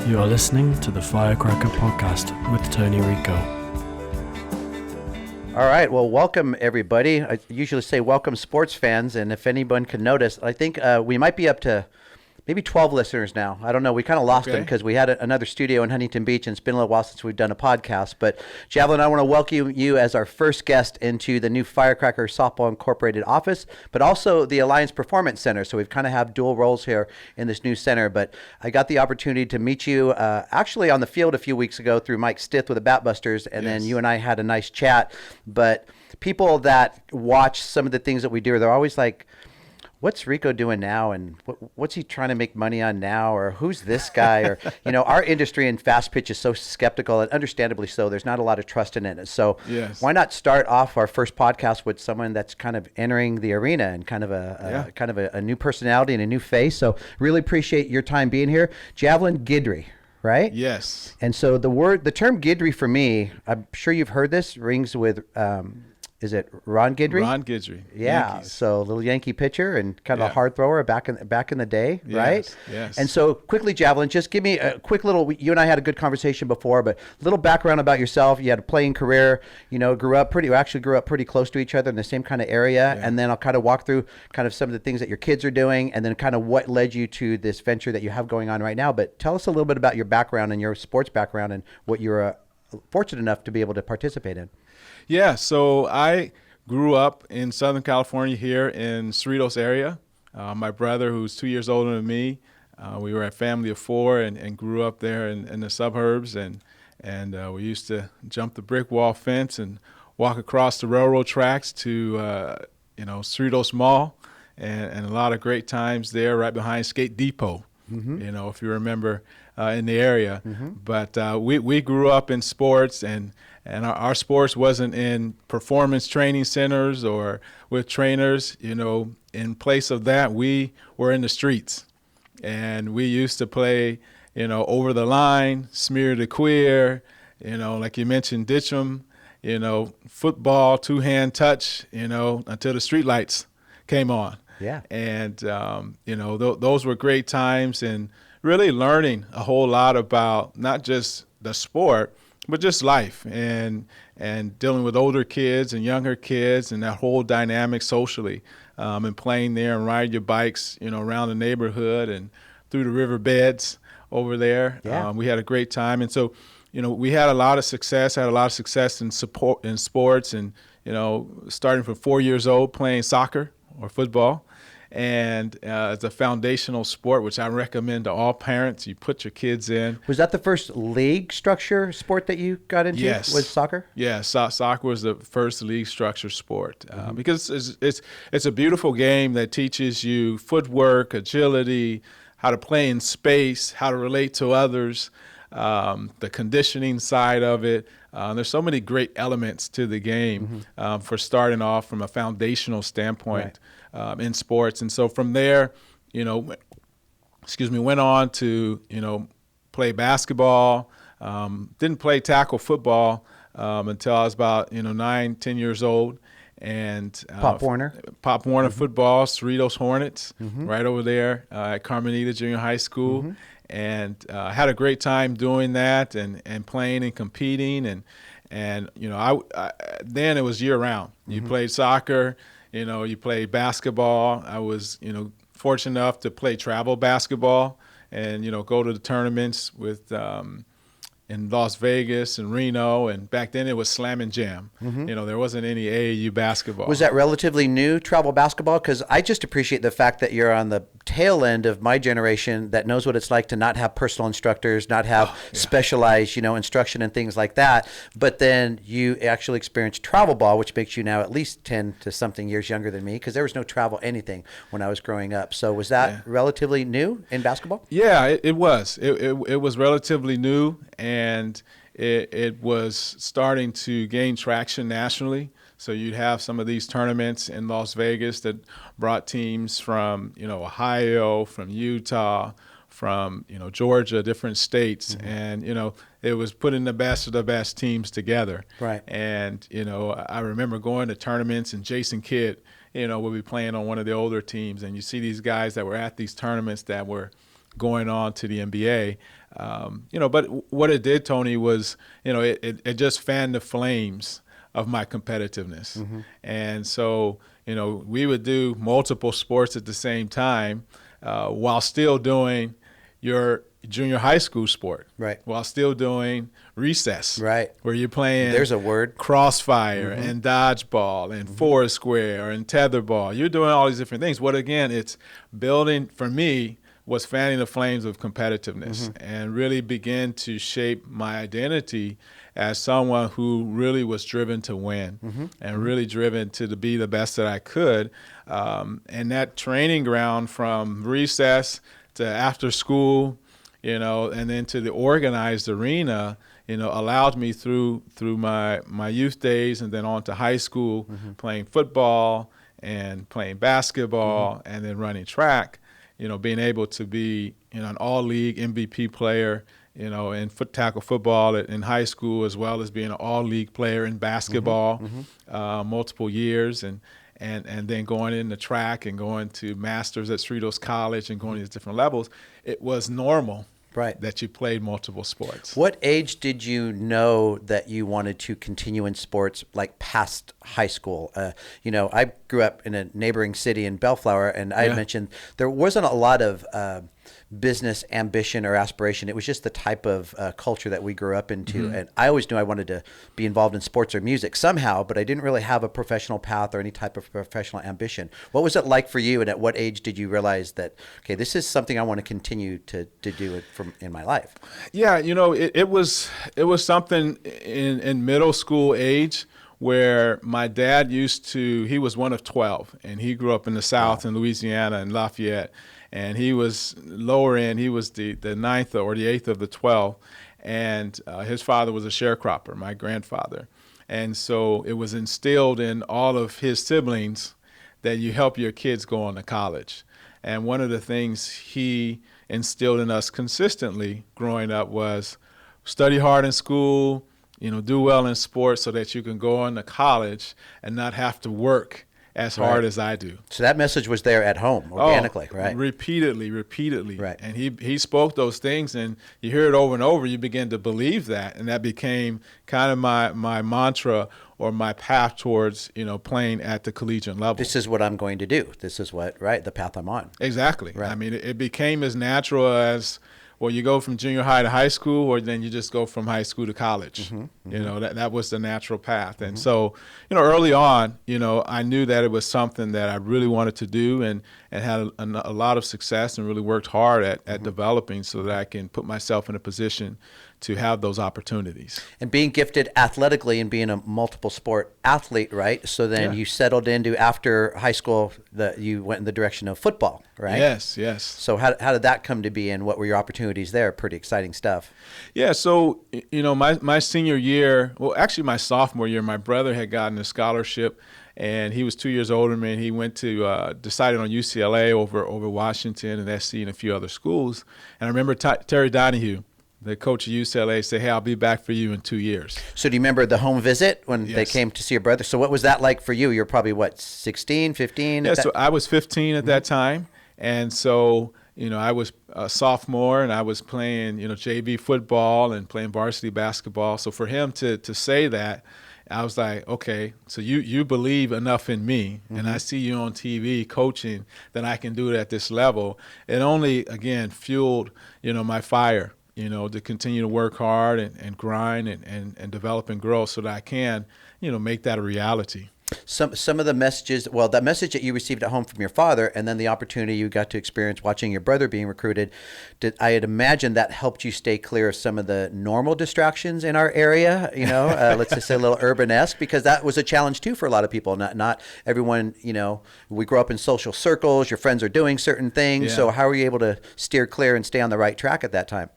You are listening to the Firecracker Podcast with Tony Rico. All right, well, welcome everybody. I usually say welcome sports fans, and if anyone can notice, I think we might be up to maybe 12 listeners now. I don't know. We kind of lost them because we had another studio in Huntington Beach, and it's been a little while since we've done a podcast. But Javelin, I want to welcome you as our first guest into the new Firecracker Softball Incorporated office, but also the Alliance Performance Center. So we've kind of have dual roles here in this new center. But I got the opportunity to meet you actually on the field a few weeks ago through Mike Stith with the Batbusters, and then you and I had a nice chat. But people that watch some of the things that we do, they're always like, what's Rico doing now, and what's he trying to make money on now, or who's this guy? Or, you know, our industry in fast pitch is so skeptical, and understandably so. There's not a lot of trust in it. So why not start off our first podcast with someone that's kind of entering the arena and kind of a new personality and a new face. So really appreciate your time being here. Javelin Guidry, right? Yes. And so the term Guidry for me, I'm sure you've heard this, rings with is it Ron Guidry? Ron Guidry. Yeah. Yankees. So a little Yankee pitcher and kind of a hard thrower back in the day, right? Yes. And so quickly, Javelin, just give me a quick little, you and I had a good conversation before, but a little background about yourself. You had a playing career, you know, grew up pretty close to each other in the same kind of area. Yeah. And then I'll kind of walk through kind of some of the things that your kids are doing, and then kind of what led you to this venture that you have going on right now. But tell us a little bit about your background and your sports background and what you're fortunate enough to be able to participate in. Yeah, so I grew up in Southern California here in Cerritos area. My brother, who's 2 years older than me, we were a family of four and grew up there in the suburbs. And we used to jump the brick wall fence and walk across the railroad tracks to, Cerritos Mall, and a lot of great times there right behind Skate Depot, if you remember in the area. But we grew up in sports, and our sports wasn't in performance training centers or with trainers. In place of that, we were in the streets. And we used to play, over the line, smear the queer, like you mentioned, ditch 'em, football, two-hand touch, until the street lights came on. Yeah. And, those were great times, and really learning a whole lot about not just the sport, but just life and dealing with older kids and younger kids and that whole dynamic socially, and playing there and riding your bikes, around the neighborhood and through the riverbeds over there. Yeah. We had a great time. And so, we had a lot of success, in sports, and, starting from 4 years old playing soccer or football. And it's a foundational sport, which I recommend to all parents. You put your kids in. Was that the first league structure sport that you got into? Yes. Was soccer? Yeah, soccer was the first league structure sport, because it's a beautiful game that teaches you footwork, agility, how to play in space, how to relate to others, the conditioning side of it. There's so many great elements to the game for starting off from a foundational standpoint. Right. In sports. And so from there, went on to, play basketball. Didn't play tackle football until I was about, 9-10 years old. And Pop Warner football, Cerritos Hornets, right over there at Carmenita Junior High School. And had a great time doing that and playing and competing. And then it was year round. You played soccer. You play basketball. I was, fortunate enough to play travel basketball and, go to the tournaments with in Las Vegas and Reno. And back then it was Slam and Jam. There wasn't any AAU basketball. Was that relatively new, travel basketball? Because I just appreciate the fact that you're on the tail end of my generation that knows what it's like to not have personal instructors, not have specialized, instruction and things like that. But then you actually experienced travel ball, which makes you now at least 10 to something years younger than me, because there was no travel anything when I was growing up. So was that relatively new in basketball? Yeah, it was. It was relatively new, and it was starting to gain traction nationally. So you'd have some of these tournaments in Las Vegas that brought teams from, Ohio, from Utah, from, Georgia, different states. And, it was putting the best of the best teams together. Right. And, I remember going to tournaments, and Jason Kidd, would be playing on one of the older teams. And you see these guys that were at these tournaments that were going on to the NBA. But what it did, Tony, was, it just fanned the flames of my competitiveness. And so, we would do multiple sports at the same time while still doing your junior high school sport, right? While still doing recess, right? Where you're playing, there's a word, crossfire and dodgeball and foursquare and tetherball. You're doing all these different things. What again, it's building, for me, was fanning the flames of competitiveness and really begin to shape my identity as someone who really was driven to win and really driven to be the best that I could. And that training ground from recess to after school, and then to the organized arena, allowed me through my youth days and then on to high school, playing football and playing basketball and then running track, being able to be an all-league MVP player, in tackle football in high school, as well as being an all-league player in basketball multiple years, and then going into track and going to masters at Cerritos College and going to these different levels. It was normal. Right. That you played multiple sports. What age did you know that you wanted to continue in sports, like past high school? I grew up in a neighboring city in Bellflower, and I mentioned there wasn't a lot of business ambition or aspiration. It was just the type of culture that we grew up into. And I always knew I wanted to be involved in sports or music somehow, but I didn't really have a professional path or any type of professional ambition. What was it like for you, and at what age did you realize that, okay, this is something I want to continue to do it in my life? Yeah, it was something in middle school age where my dad he was one of 12, and he grew up in the South in Louisiana and Lafayette. And he was lower end. He was the ninth or the eighth of the 12. And his father was a sharecropper, my grandfather. And so it was instilled in all of his siblings that you help your kids go on to college. And one of the things he instilled in us consistently growing up was study hard in school, do well in sports so that you can go on to college and not have to work as hard as I do. So that message was there at home organically, right? Repeatedly. Right. And he spoke those things, and you hear it over and over, you begin to believe that, and that became kind of my mantra or my path towards, playing at the collegiate level. This is what I'm going to do. This is the path I'm on. Exactly. Right. I mean, it became as natural as, well, you go from junior high to high school, or then you just go from high school to college. That was the natural path. And so, early on, I knew that it was something that I really wanted to do and had a lot of success and really worked hard at developing so that I can put myself in a position to have those opportunities. And being gifted athletically and being a multiple sport athlete, right? So then you settled into, after high school, you went in the direction of football, right? Yes. So how did that come to be, and what were your opportunities there? Pretty exciting stuff. Yeah, so, my senior year, well, actually my sophomore year, my brother had gotten a scholarship, and he was 2 years older than me, and he went to, decided on UCLA over Washington and SC and a few other schools. And I remember Terry Donahue, the coach of UCLA, said, "Hey, I'll be back for you in 2 years." So do you remember the home visit when they came to see your brother? So what was that like for you? You're probably, 16, 15? Yeah, so I was 15 at that time. And so, I was a sophomore, and I was playing, JV football and playing varsity basketball. So for him to say that, I was like, okay, so you believe enough in me, and I see you on TV coaching, that I can do it at this level. It only, again, fueled, my fire, to continue to work hard and grind and develop and grow so that I can, make that a reality. Some of the messages, that message that you received at home from your father, and then the opportunity you got to experience watching your brother being recruited, I had imagined that helped you stay clear of some of the normal distractions in our area, let's just say a little urban-esque, because that was a challenge too for a lot of people. Not everyone, we grow up in social circles, your friends are doing certain things. So how were you able to steer clear and stay on the right track at that time?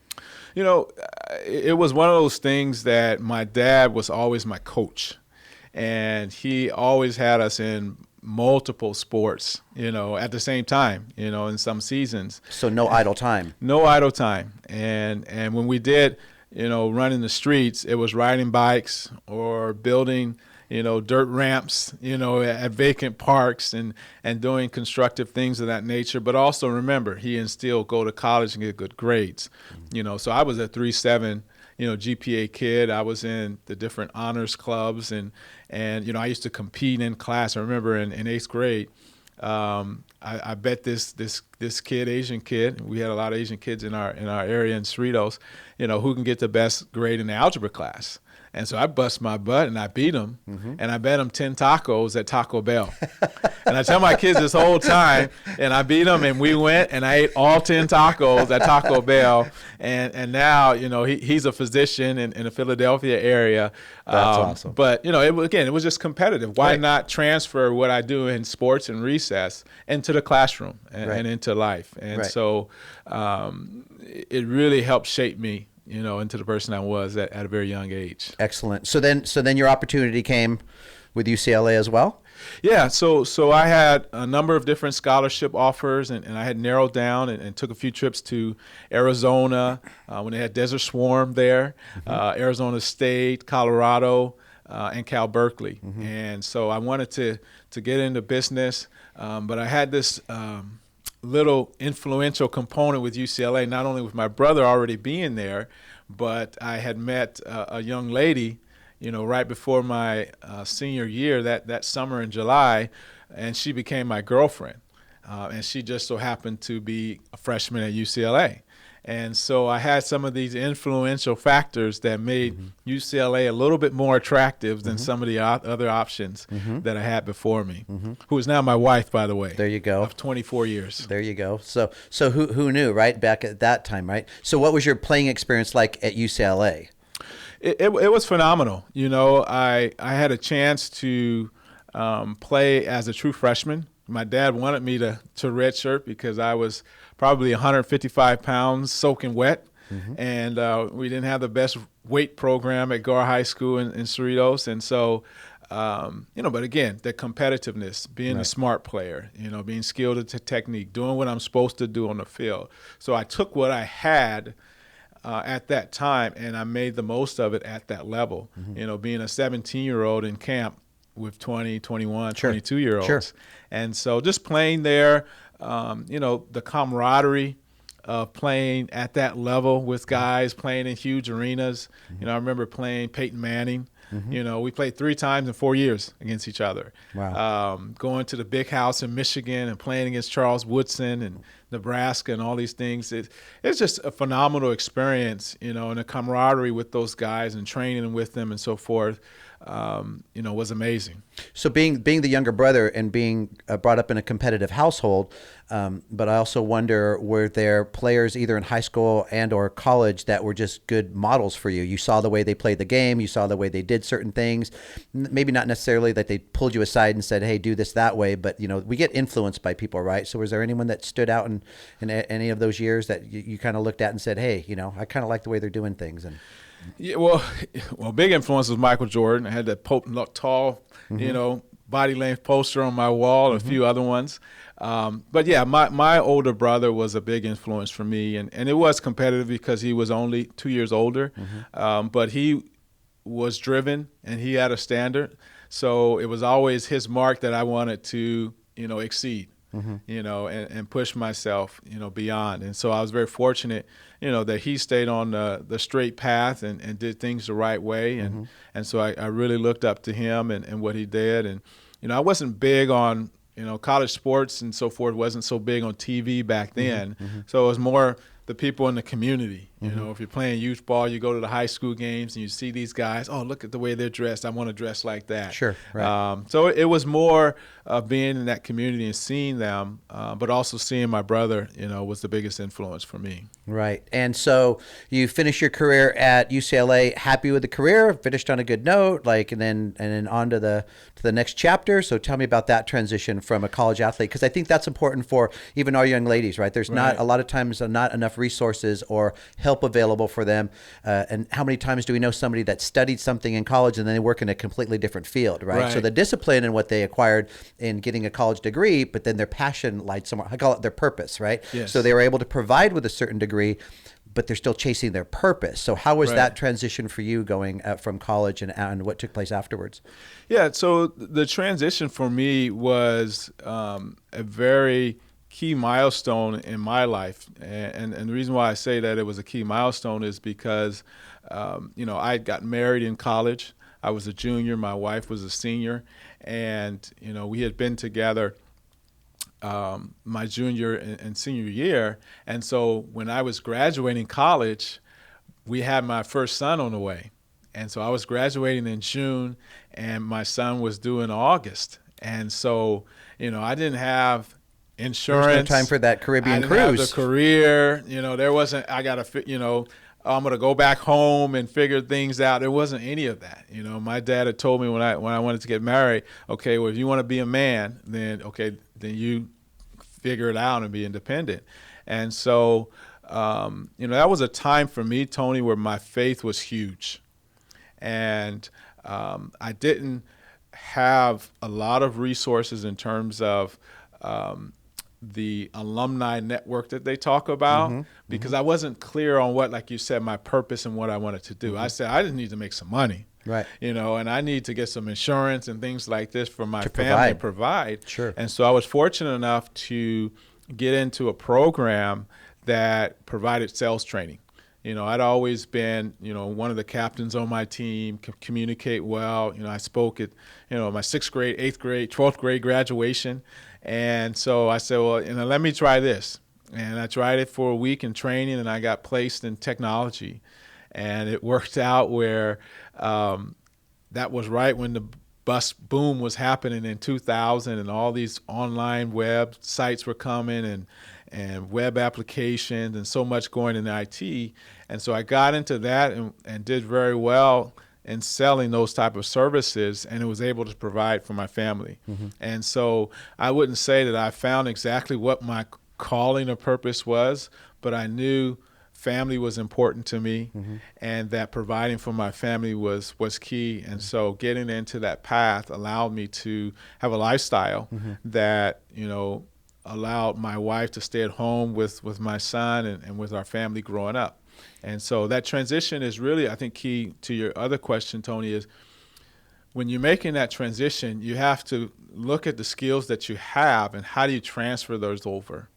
It was one of those things that my dad was always my coach. And he always had us in multiple sports, at the same time, in some seasons. So no idle time. No idle time. And when we did, run in the streets, it was riding bikes or building, dirt ramps, at vacant parks and doing constructive things of that nature. But also remember, he instilled go to college and get good grades. So I was a 3.7, GPA kid. I was in the different honors clubs and I used to compete in class. I remember in 8th grade, I bet this kid, Asian kid, we had a lot of Asian kids in our area in Cerritos, who can get the best grade in the algebra class. And so I bust my butt and I beat him, and I bet him 10 tacos at Taco Bell. And I tell my kids this whole time, and I beat him, and we went and I ate all 10 tacos at Taco Bell. And now, he's a physician in the Philadelphia area. That's awesome. But, it was just competitive. Why not transfer what I do in sports and recess into the classroom and into life? And so it really helped shape me, into the person I was at a very young age. Excellent. So then your opportunity came with UCLA as well? Yeah, so I had a number of different scholarship offers, and I had narrowed down and took a few trips to Arizona when they had Desert Swarm there, Arizona State, Colorado, and Cal Berkeley. And so I wanted to get into business, but I had this little influential component with UCLA, not only with my brother already being there, but I had met a young lady, right before my senior year that summer in July, and she became my girlfriend. And she just so happened to be a freshman at UCLA. And so I had some of these influential factors that made UCLA a little bit more attractive than some of the other options that I had before me, who is now my wife, by the way. There you go. Of 24 years. There you go. So who knew, right, back at that time, right? So what was your playing experience like at UCLA? It was phenomenal. I had a chance to play as a true freshman. My dad wanted me to redshirt because I was probably 155 pounds soaking wet. And we didn't have the best weight program at Gar High School in Cerritos. And so, but again, the competitiveness, being a smart player, being skilled at technique, doing what I'm supposed to do on the field. So I took what I had at that time, and I made the most of it at that level. Being a 17-year-old in camp with 20, 21, 22-year-olds. Sure. And so just playing there, the camaraderie of playing at that level with guys, playing in huge arenas. I remember playing Peyton Manning. We played 3 times in 4 years against each other. Wow. Going to the big house in Michigan and playing against Charles Woodson and Nebraska and all these things. It's just a phenomenal experience, and the camaraderie with those guys and training with them and so forth. Was amazing. So being the younger brother and being brought up in a competitive household, but I also wonder, were there players either in high school and or college that were just good models for you? You saw the way they played the game, you saw the way they did certain things, maybe not necessarily that they pulled you aside and said, hey, do this that way, but we get influenced by people, right? So was there anyone that stood out in any of those years that you kind of looked at and said, hey, I kind of like the way they're doing things? And yeah, well, big influence was Michael Jordan. I had that tall, body length poster on my wall, and a few other ones. But yeah, my older brother was a big influence for me, and it was competitive because he was only 2 years older, but he was driven and he had a standard. So it was always his mark that I wanted to, exceed. And push myself, beyond. And so I was very fortunate, that he stayed on the straight path and did things the right way. And so I really looked up to him and what he did. And, I wasn't big on, college sports and so forth, wasn't so big on TV back then. So it was more the people in the community. If you're playing youth ball, you go to the high school games and you see these guys, oh, look at the way they're dressed. I want to dress like that. Sure. Right. So it was more being in that community and seeing them, but also seeing my brother, was the biggest influence for me. Right. And so you finished your career at UCLA, happy with the career, finished on a good note, and then on to the next chapter. So tell me about that transition from a college athlete, because I think that's important for even our young ladies, right? There's not a lot of times not enough resources or help available for them. And how many times do we know somebody that studied something in college and then they work in a completely different field, right? So the discipline and what they acquired in getting a college degree, but then their passion lied somewhere. I call it their purpose, right? Yes. So they were able to provide with a certain degree, but they're still chasing their purpose. So how was Right. that transition for you going from college and what took place afterwards? Yeah, so the transition for me was a very key milestone in my life. And the reason why I say that it was a key milestone is because, I got married in college. I was a junior. My wife was a senior. And, we had been together my junior and senior year. And so when I was graduating college, we had my first son on the way. And so I was graduating in June, and my son was due in August. And so, I didn't have insurance. There's no time for that Caribbean I didn't have cruise. the career. There wasn't, I'm going to go back home and figure things out. There wasn't any of that. My dad had told me when I wanted to get married, okay, well, if you want to be a man, then you figure it out and be independent. And so, that was a time for me, Tony, where my faith was huge. And I didn't have a lot of resources in terms of the alumni network that they talk about, because I wasn't clear on what, like you said, my purpose and what I wanted to do. I said I just need to make some money, Right. and I need to get some insurance and things like this for my To family provide. provide. Sure. And so I was fortunate enough to get into a program that provided sales training. I'd always been, one of the captains on my team, communicate well. I spoke at, my 6th grade, 8th grade, 12th grade graduation. And so I said, well, let me try this. And I tried it for a week in training, and I got placed in technology. And it worked out where that was right when the bus boom was happening in 2000, and all these online web sites were coming and web applications and so much going in IT. And so I got into that and did very well in selling those type of services, and it was able to provide for my family. And so I wouldn't say that I found exactly what my calling or purpose was, but I knew family was important to me, and that providing for my family was key. And so getting into that path allowed me to have a lifestyle that, allowed my wife to stay at home with my son and with our family growing up. And so that transition is really, I think, key to your other question, Tony, is when you're making that transition, you have to look at the skills that you have and how do you transfer those over,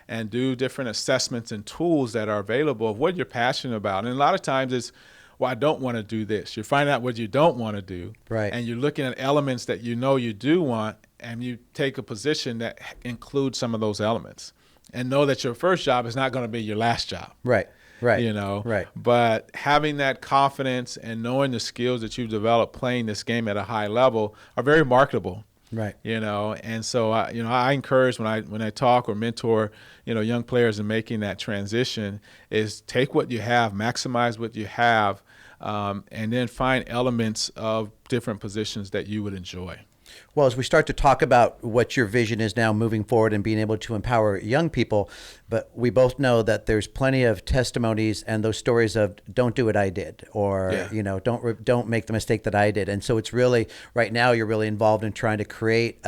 and do different assessments and tools that are available of what you're passionate about. And a lot of times it's, well, I don't want to do this. You find out what you don't want to do. Right. And you're looking at elements that you do want, and you take a position that includes some of those elements. And know that your first job is not going to be your last job. Right. Right. Right. But having that confidence and knowing the skills that you've developed playing this game at a high level are very marketable. Right. And so I encourage when I talk or mentor, young players in making that transition is take what you have, maximize what you have, and then find elements of different positions that you would enjoy. Well, as we start to talk about what your vision is now moving forward and being able to empower young people, but we both know that there's plenty of testimonies and those stories of don't do what I did, or don't make the mistake that I did. And so it's really right now you're really involved in trying to create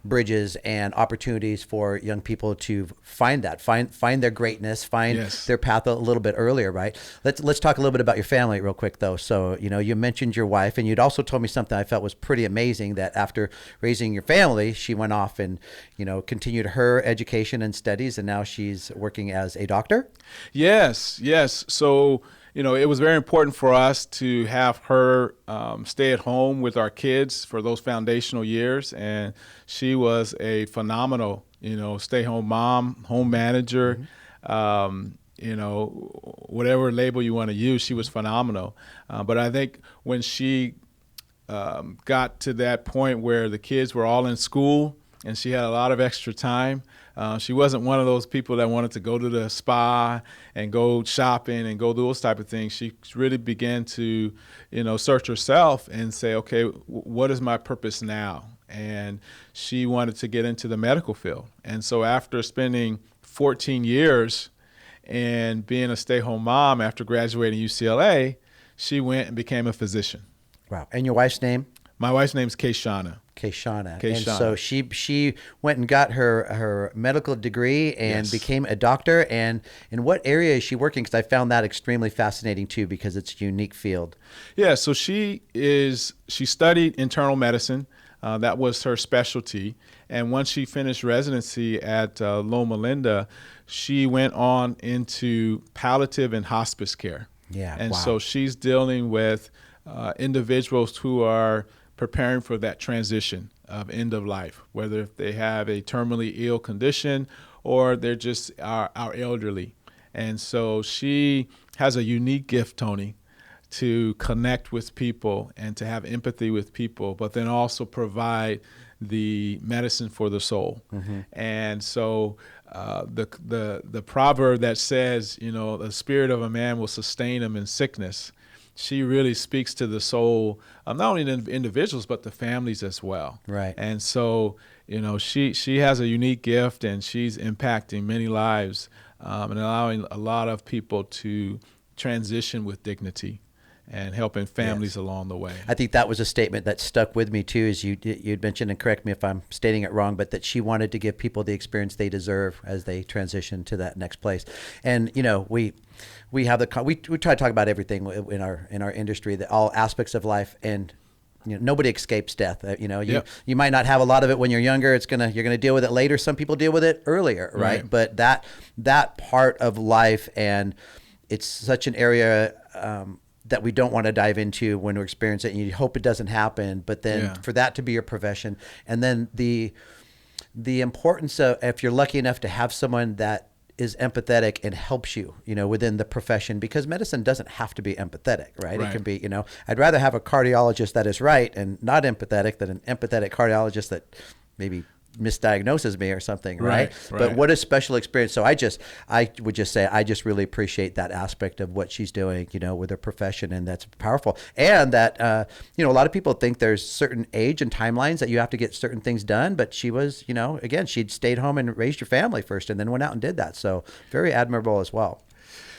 bridges and opportunities for young people to find their greatness, find their path a little bit earlier, right? Let's talk a little bit about your family real quick though. So you mentioned your wife, and you'd also told me something I felt was pretty amazing, that after raising your family, she went off and continued her education and studies, and now she's working as a doctor. Yes. So it was very important for us to have her stay at home with our kids for those foundational years, and she was a phenomenal stay-home mom, home manager. Whatever label you want to use, she was phenomenal. But I think when she got to that point where the kids were all in school and she had a lot of extra time, she wasn't one of those people that wanted to go to the spa and go shopping and go do those type of things. She really began to, search herself and say, okay, what is my purpose now? And she wanted to get into the medical field. And so after spending 14 years and being a stay-home mom after graduating UCLA, she went and became a physician. Wow. And your wife's name? My wife's name's Kayshana. Kayshana. And so she went and got her medical degree and became a doctor. And in what area is she working? Because I found that extremely fascinating too, because it's a unique field. Yeah, so she studied internal medicine. That was her specialty. And once she finished residency at Loma Linda, she went on into palliative and hospice care. Yeah. And wow. so she's dealing with individuals who are preparing for that transition of end of life, whether they have a terminally ill condition or they're just our elderly. And so she has a unique gift, Tony, to connect with people and to have empathy with people, but then also provide the medicine for the soul. Mm-hmm. And so the proverb that says, the spirit of a man will sustain him in sickness, she really speaks to the soul of not only the individuals, but the families as well. Right. And so, she has a unique gift, and she's impacting many lives and allowing a lot of people to transition with dignity and helping families along the way. I think that was a statement that stuck with me too, as you'd mentioned, and correct me if I'm stating it wrong, but that she wanted to give people the experience they deserve as they transition to that next place. And we have we try to talk about everything in our industry, that all aspects of life, and nobody escapes death. You might not have a lot of it when you're younger. You're gonna deal with it later. Some people deal with it earlier, right? But that part of life, and it's such an area that we don't want to dive into when we experience it, and you hope it doesn't happen. But then for that to be your profession, and then the importance of, if you're lucky enough to have someone that is empathetic and helps you, within the profession, because medicine doesn't have to be empathetic, right? It can be, I'd rather have a cardiologist that is right and not empathetic than an empathetic cardiologist that maybe misdiagnoses me or something, right? But what a special experience. So I would just say I just really appreciate that aspect of what she's doing, with her profession, and that's powerful. And that a lot of people think there's certain age and timelines that you have to get certain things done, but she was, again, she'd stayed home and raised your family first and then went out and did that. So very admirable as well.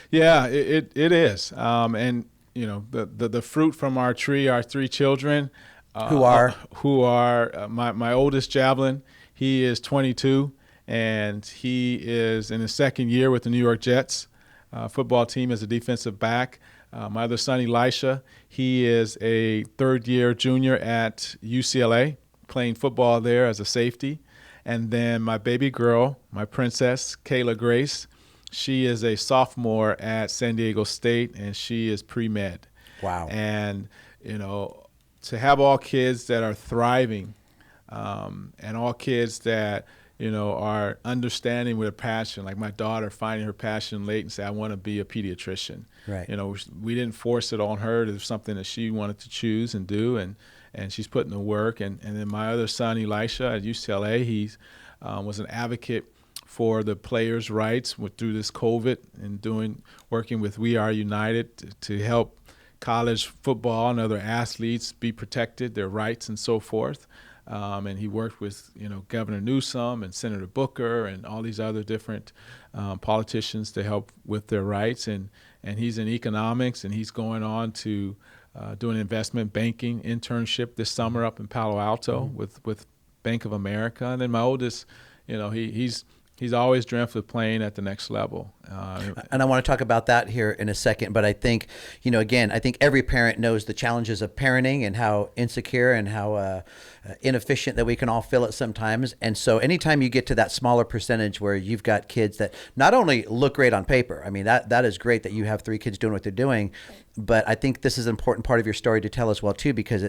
Yeah, it is. And the fruit from our tree, our three children, who are my oldest, Javelin. He is 22, and he is in his second year with the New York Jets football team as a defensive back. My other son, Elisha, he is a third-year junior at UCLA, playing football there as a safety. And then my baby girl, my princess, Kayla Grace, she is a sophomore at San Diego State, and she is pre-med. Wow. And, to have all kids that are thriving, and all kids that, are understanding with a passion, like my daughter finding her passion late and say, I want to be a pediatrician. Right. We didn't force it on her. It was something that she wanted to choose and do, and she's putting the work. And then my other son, Elisha, at UCLA, he was an advocate for the players' rights through this COVID, and working with We Are United to help college football and other athletes be protected, their rights and so forth. And he worked with, Governor Newsom and Senator Booker and all these other different politicians to help with their rights. And he's in economics, and he's going on to do an investment banking internship this summer up in Palo Alto with Bank of America. And then my oldest, he's always dreamt of playing at the next level. And I want to talk about that here in a second. But I think, again, I think every parent knows the challenges of parenting and how insecure and how inefficient that we can all feel it sometimes. And so anytime you get to that smaller percentage where you've got kids that not only look great on paper, I mean, that is great that you have three kids doing what they're doing. But I think this is an important part of your story to tell as well, too, because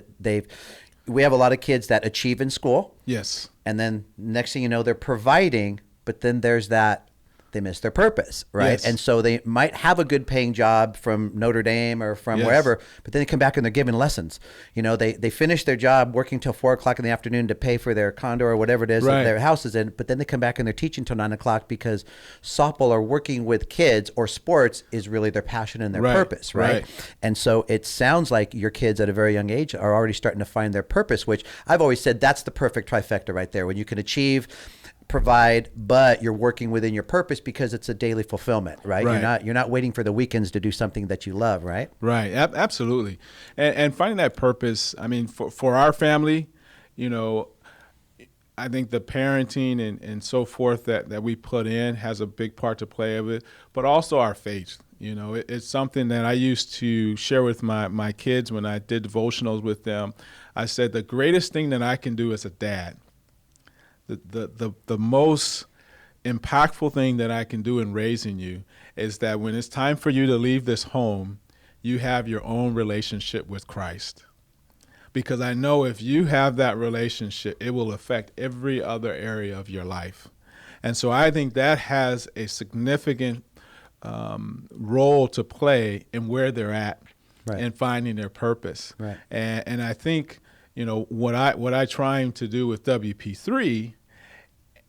we have a lot of kids that achieve in school. Yes. And then next thing you know, they're providing. But then there's that they miss their purpose, right? Yes. And so they might have a good paying job from Notre Dame or from wherever, but then they come back and they're giving lessons. They finish their job working till 4:00 in the afternoon to pay for their condo or whatever it is that their house is in, but then they come back and they're teaching till 9:00 because softball or working with kids or sports is really their passion and their purpose, right? And so it sounds like your kids at a very young age are already starting to find their purpose, which I've always said that's the perfect trifecta right there. When you can achieve provide, but you're working within your purpose because it's a daily fulfillment, right? Right. You're not waiting for the weekends to do something that you love, right? Right. Absolutely. And finding that purpose, I mean, for our family, you know, I think the parenting and so forth that we put in has a big part to play of it, but also our faith. You know, it's something that I used to share with my kids when I did devotionals with them. I said, the greatest thing that I can do as a dad, the most impactful thing that I can do in raising you is that when it's time for you to leave this home, you have your own relationship with Christ. Because I know if you have that relationship, it will affect every other area of your life. And so I think that has a significant role to play in where they're at, right, and finding their purpose. Right. And I think, you know, what I trying to do with WP3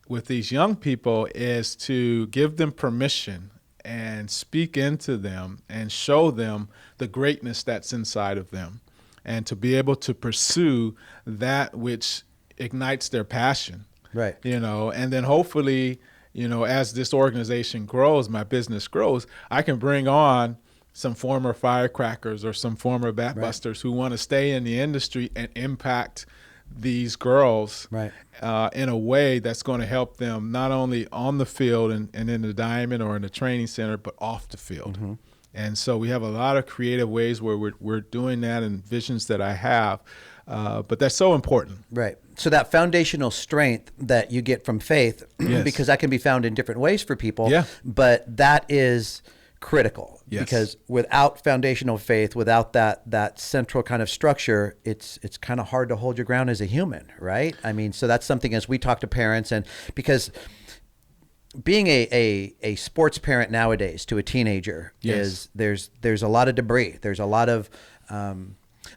with these young people is to give them permission and speak into them and show them the greatness that's inside of them, and to be able to pursue that which ignites their passion. Right. You know, and then hopefully, you know, as this organization grows, my business grows, I can bring on some former firecrackers or some former batbusters who want to stay in the industry and impact these girls, right, in a way that's going to help them not only on the field and in the diamond or in the training center, but off the field. Mm-hmm. And so we have a lot of creative ways where we're doing that and visions that I have, but that's so important. Right. So that foundational strength that you get from faith, yes, because that can be found in different ways for people, yeah, but that is critical, yes, because without foundational faith, without that central kind of structure, it's kind of hard to hold your ground as a human, right? I mean, so that's something as we talk to parents, and because being a sports parent nowadays to a teenager, yes, is there's a lot of debris. There's a lot of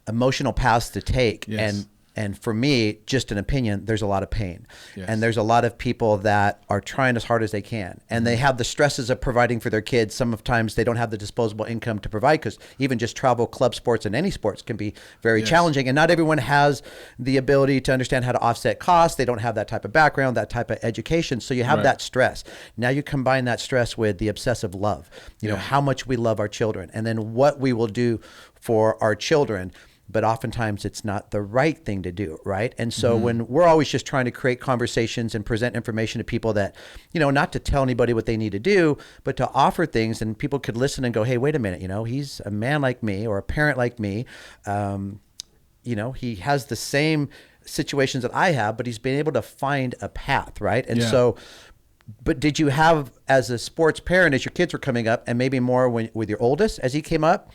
emotional paths to take. Yes. And for me, just an opinion, there's a lot of pain. Yes. And there's a lot of people that are trying as hard as they can. And they have the stresses of providing for their kids. Sometimes they don't have the disposable income to provide, because even just travel, club sports, and any sports can be very, yes, challenging. And not everyone has the ability to understand how to offset costs. They don't have that type of background, that type of education. So you have, right, that stress. Now you combine that stress with the obsessive love, you know, how much we love our children, and then what we will do for our children. But oftentimes it's not the right thing to do, right? And so when we're always just trying to create conversations and present information to people that, you know, not to tell anybody what they need to do, but to offer things, and people could listen and go, hey, wait a minute, you know, he's a man like me or a parent like me. You know, he has the same situations that I have, but he's been able to find a path, right? And so, but did you have, as a sports parent, as your kids were coming up, and maybe more with your oldest as he came up,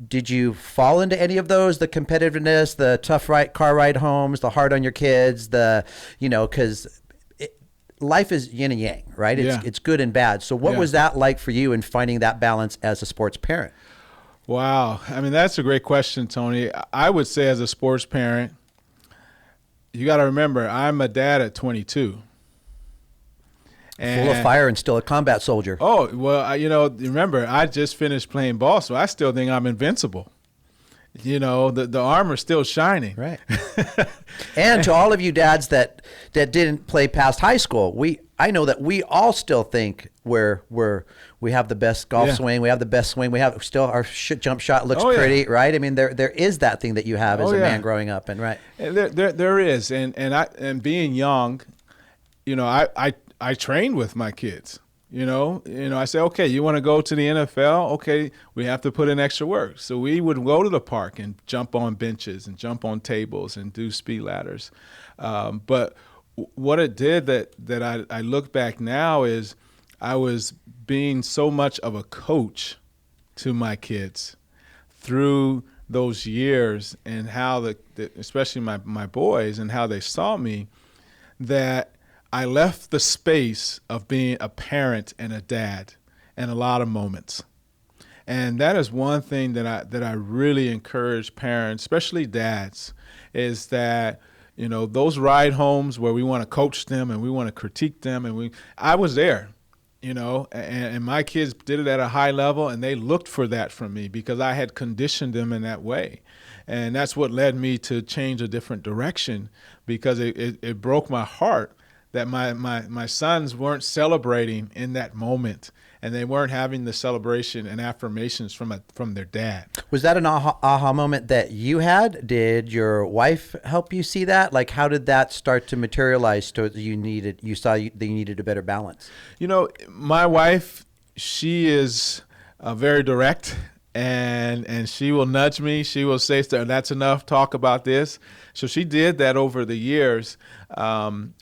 did you fall into any of those? The competitiveness, the tough car ride homes, the hard on your kids, you know, because life is yin and yang, right? It's good and bad. So what was that like for you in finding that balance as a sports parent? Wow. I mean, that's a great question, Tony. I would say as a sports parent, you got to remember, I'm a dad at 22. Full of fire and still a combat soldier. Oh, well, you know, remember, I just finished playing ball, so I still think I'm invincible. You know, the armor's still shining. Right. And to all of you dads that didn't play past high school, I know that we all still think we have the best golf swing, we have the best swing, we have still our jump shot looks pretty, right? I mean, there is that thing that you have as a man growing up, and right. There is, and being young, you know, I trained with my kids. You know, I say, okay, you want to go to the NFL? Okay, we have to put in extra work. So we would go to the park and jump on benches and jump on tables and do speed ladders. But what it did that I look back now is I was being so much of a coach to my kids through those years, and how especially my boys, and how they saw me, that I left the space of being a parent and a dad in a lot of moments. And that is one thing that I really encourage parents, especially dads, is that, you know, those ride homes where we want to coach them and we want to critique them, and I was there, you know, and my kids did it at a high level, and they looked for that from me because I had conditioned them in that way. And that's what led me to change a different direction, because it broke my heart that my sons weren't celebrating in that moment, and they weren't having the celebration and affirmations from their dad. Was that an aha moment that you had? Did your wife help you see that? Like, how did that start to materialize to you saw that you needed a better balance? You know, my wife, she is very direct, and she will nudge me. She will say, "That's enough, talk about this." So she did that over the years. And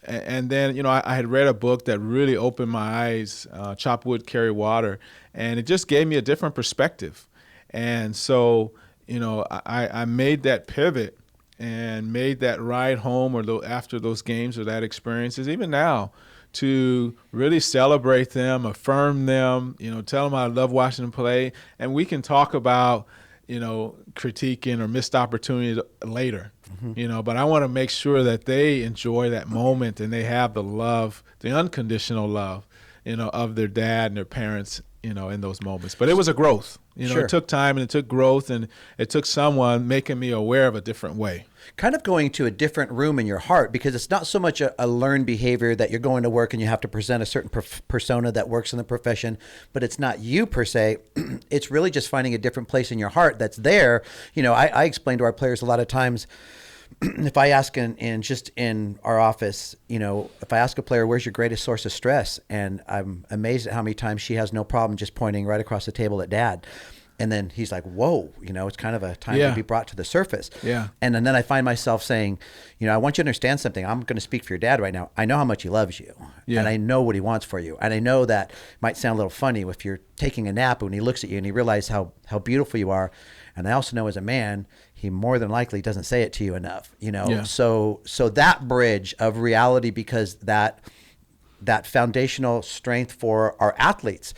then, you know, I had read a book that really opened my eyes, Chop Wood, Carry Water, and it just gave me a different perspective. And so, you know, I made that pivot and made that ride home or after those games or that experiences, even now, to really celebrate them, affirm them, you know, tell them I love watching them play. And we can talk about, you know, critiquing or missed opportunities later, you know, but I want to make sure that they enjoy that moment and they have the love, the unconditional love, you know, of their dad and their parents, you know, in those moments. But it was a growth. You know, Sure. It took time and it took growth, and it took someone making me aware of a different way. Kind of going to a different room in your heart, because it's not so much a learned behavior that you're going to work and you have to present a certain persona that works in the profession, but it's not you per se. It's really just finding a different place in your heart that's there. You know, I explain to our players a lot of times, if I ask in our office, you know, if I ask a player, where's your greatest source of stress? And I'm amazed at how many times she has no problem just pointing right across the table at dad. And then he's like, whoa, you know, it's kind of a time to be brought to the surface. Yeah. And then I find myself saying, you know, I want you to understand something. I'm going to speak for your dad right now. I know how much he loves you. Yeah. And I know what he wants for you. And I know that it might sound a little funny if you're taking a nap and he looks at you and he realizes how beautiful you are. And I also know as a man, he more than likely doesn't say it to you enough, you know? Yeah. So that bridge of reality, because that foundational strength for our athletes,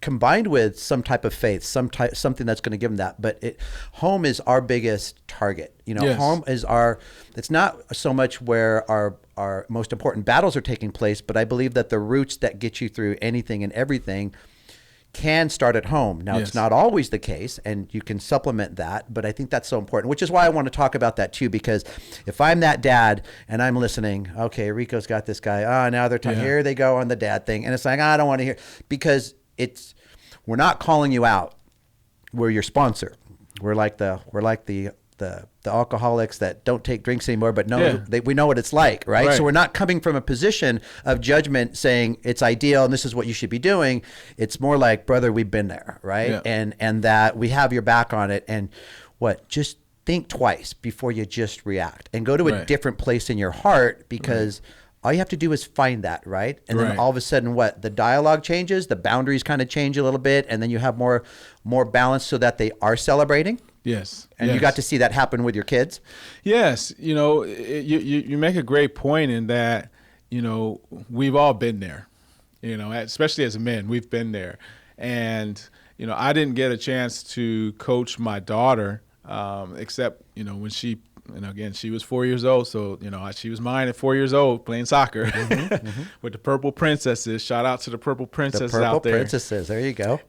combined with some type of faith, something that's going to give them that. But home is our biggest target. You know, Yes. Home is it's not so much where our most important battles are taking place, but I believe that the roots that get you through anything and everything can start at home. Now, Yes. It's not always the case, and you can supplement that, but I think that's so important, which is why I want to talk about that too, because if I'm that dad and I'm listening, okay, Rico's got this guy, now they're talking, here they go on the dad thing, and it's like, I don't want to hear, because we're not calling you out. We're your sponsor. We're like the alcoholics that don't take drinks anymore, but we know what it's like, right? So we're not coming from a position of judgment saying it's ideal and this is what you should be doing. It's more like, brother, we've been there, right? Yeah. And that we have your back on it. And just think twice before you just react, and go to a different place in your heart, because all you have to do is find that, right? And then all of a sudden, the dialogue changes, the boundaries kind of change a little bit, and then you have more balance so that they are celebrating. Yes. And you got to see that happen with your kids. Yes. You know, you make a great point in that, you know, we've all been there, you know, especially as men, we've been there. And, you know, I didn't get a chance to coach my daughter, except, you know, when she, and again, she was 4 years old. So, you know, she was mine at 4 years old playing soccer with the Purple Princesses. Shout out to the Purple Princesses out there. Purple Princesses. There you go.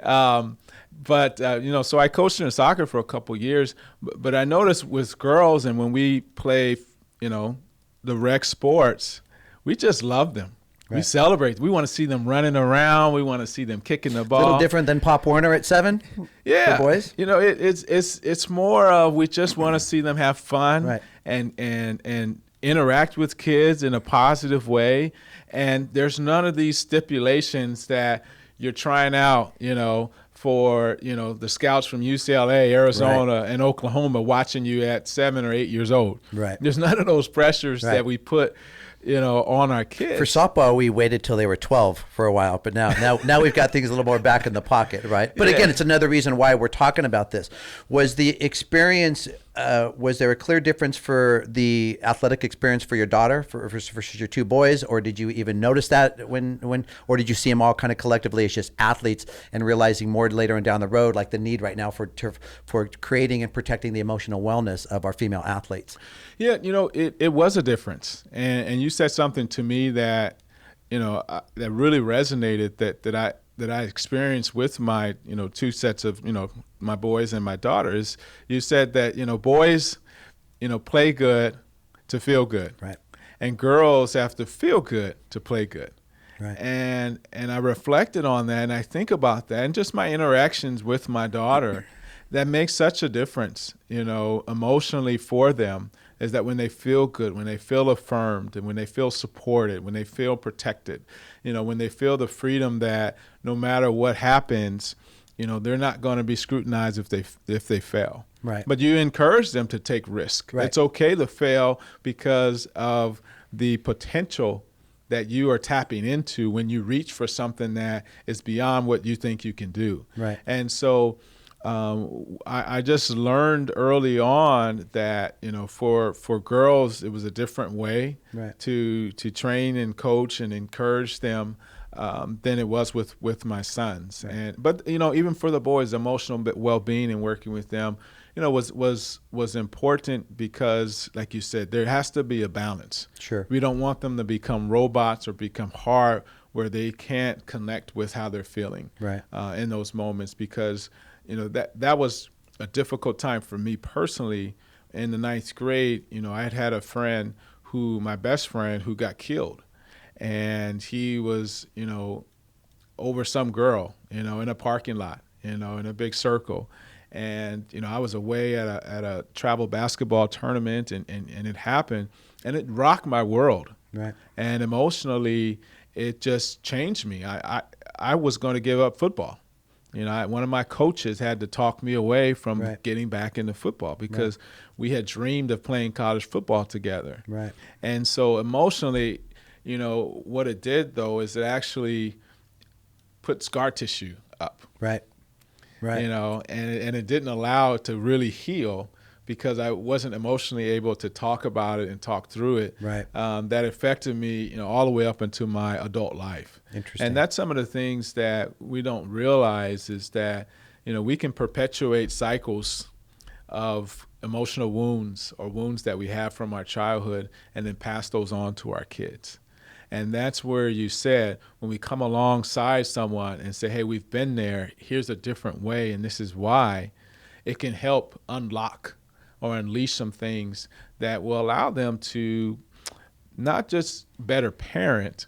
But you know, so I coached in soccer for a couple years. But I noticed with girls, and when we play, you know, the rec sports, we just love them. We celebrate. We want to see them running around. We want to see them kicking the ball. A little different than Pop Warner at 7. Yeah, for boys. You know, it's more of, we just want to see them have fun and interact with kids in a positive way. And there's none of these stipulations that you're trying out, you know, for, you know, the scouts from UCLA, Arizona, and Oklahoma watching you at 7 or 8 years old. Right. There's none of those pressures that we put, you know, on our kids. For softball, we waited till they were 12 for a while, but now we've got things a little more back in the pocket, right? But again, it's another reason why we're talking about this. Was the experience, was there a clear difference for the athletic experience for your daughter versus your two boys, or did you even notice that or did you see them all kind of collectively as just athletes and realizing more later on down the road, like the need right now for creating and protecting the emotional wellness of our female athletes? Yeah, you know, it was a difference, and you said something to me that, you know, that really resonated, that I experienced with my, you know, two sets of, you know, my boys and my daughters. You said that, you know, boys, you know, play good to feel good, right? And girls have to feel good to play good. Right. And I reflected on that, and I think about that, and just my interactions with my daughter, that makes such a difference, emotionally for them, is that when they feel good, when they feel affirmed, and when they feel supported, when they feel protected, when they feel the freedom that no matter what happens, they're not going to be scrutinized if they fail. Right. But you encourage them to take risk. Right. It's okay to fail because of the potential that you are tapping into when you reach for something that is beyond what you think you can do. Right. And so I just learned early on that, for girls, it was a different way Right. to train and coach and encourage them than it was with my sons. Right. But even for the boys, emotional well-being and working with them, was important because, like you said, there has to be a balance. Sure. We don't want them to become robots or become hard where they can't connect with how they're feeling Right. in those moments, because that was a difficult time for me personally. In the 9th grade, I had a friend my best friend who got killed, and he was over some girl in a parking lot, in a big circle. And, I was away at a travel basketball tournament, and it happened, and it rocked my world. Right. And emotionally, it just changed me. I was going to give up football. One of my coaches had to talk me away from Right. getting back into football because we had dreamed of playing college football together. Right. And so emotionally, what it did, though, is it actually put scar tissue up. Right. Right. And it didn't allow it to really heal because I wasn't emotionally able to talk about it and talk through it. Right. That affected me, all the way up into my adult life. Interesting. And that's some of the things that we don't realize is that, we can perpetuate cycles of emotional wounds or wounds that we have from our childhood and then pass those on to our kids. And that's where you said, when we come alongside someone and say, hey, we've been there, here's a different way, and this is why, it can help unlock or unleash some things that will allow them to not just better parent,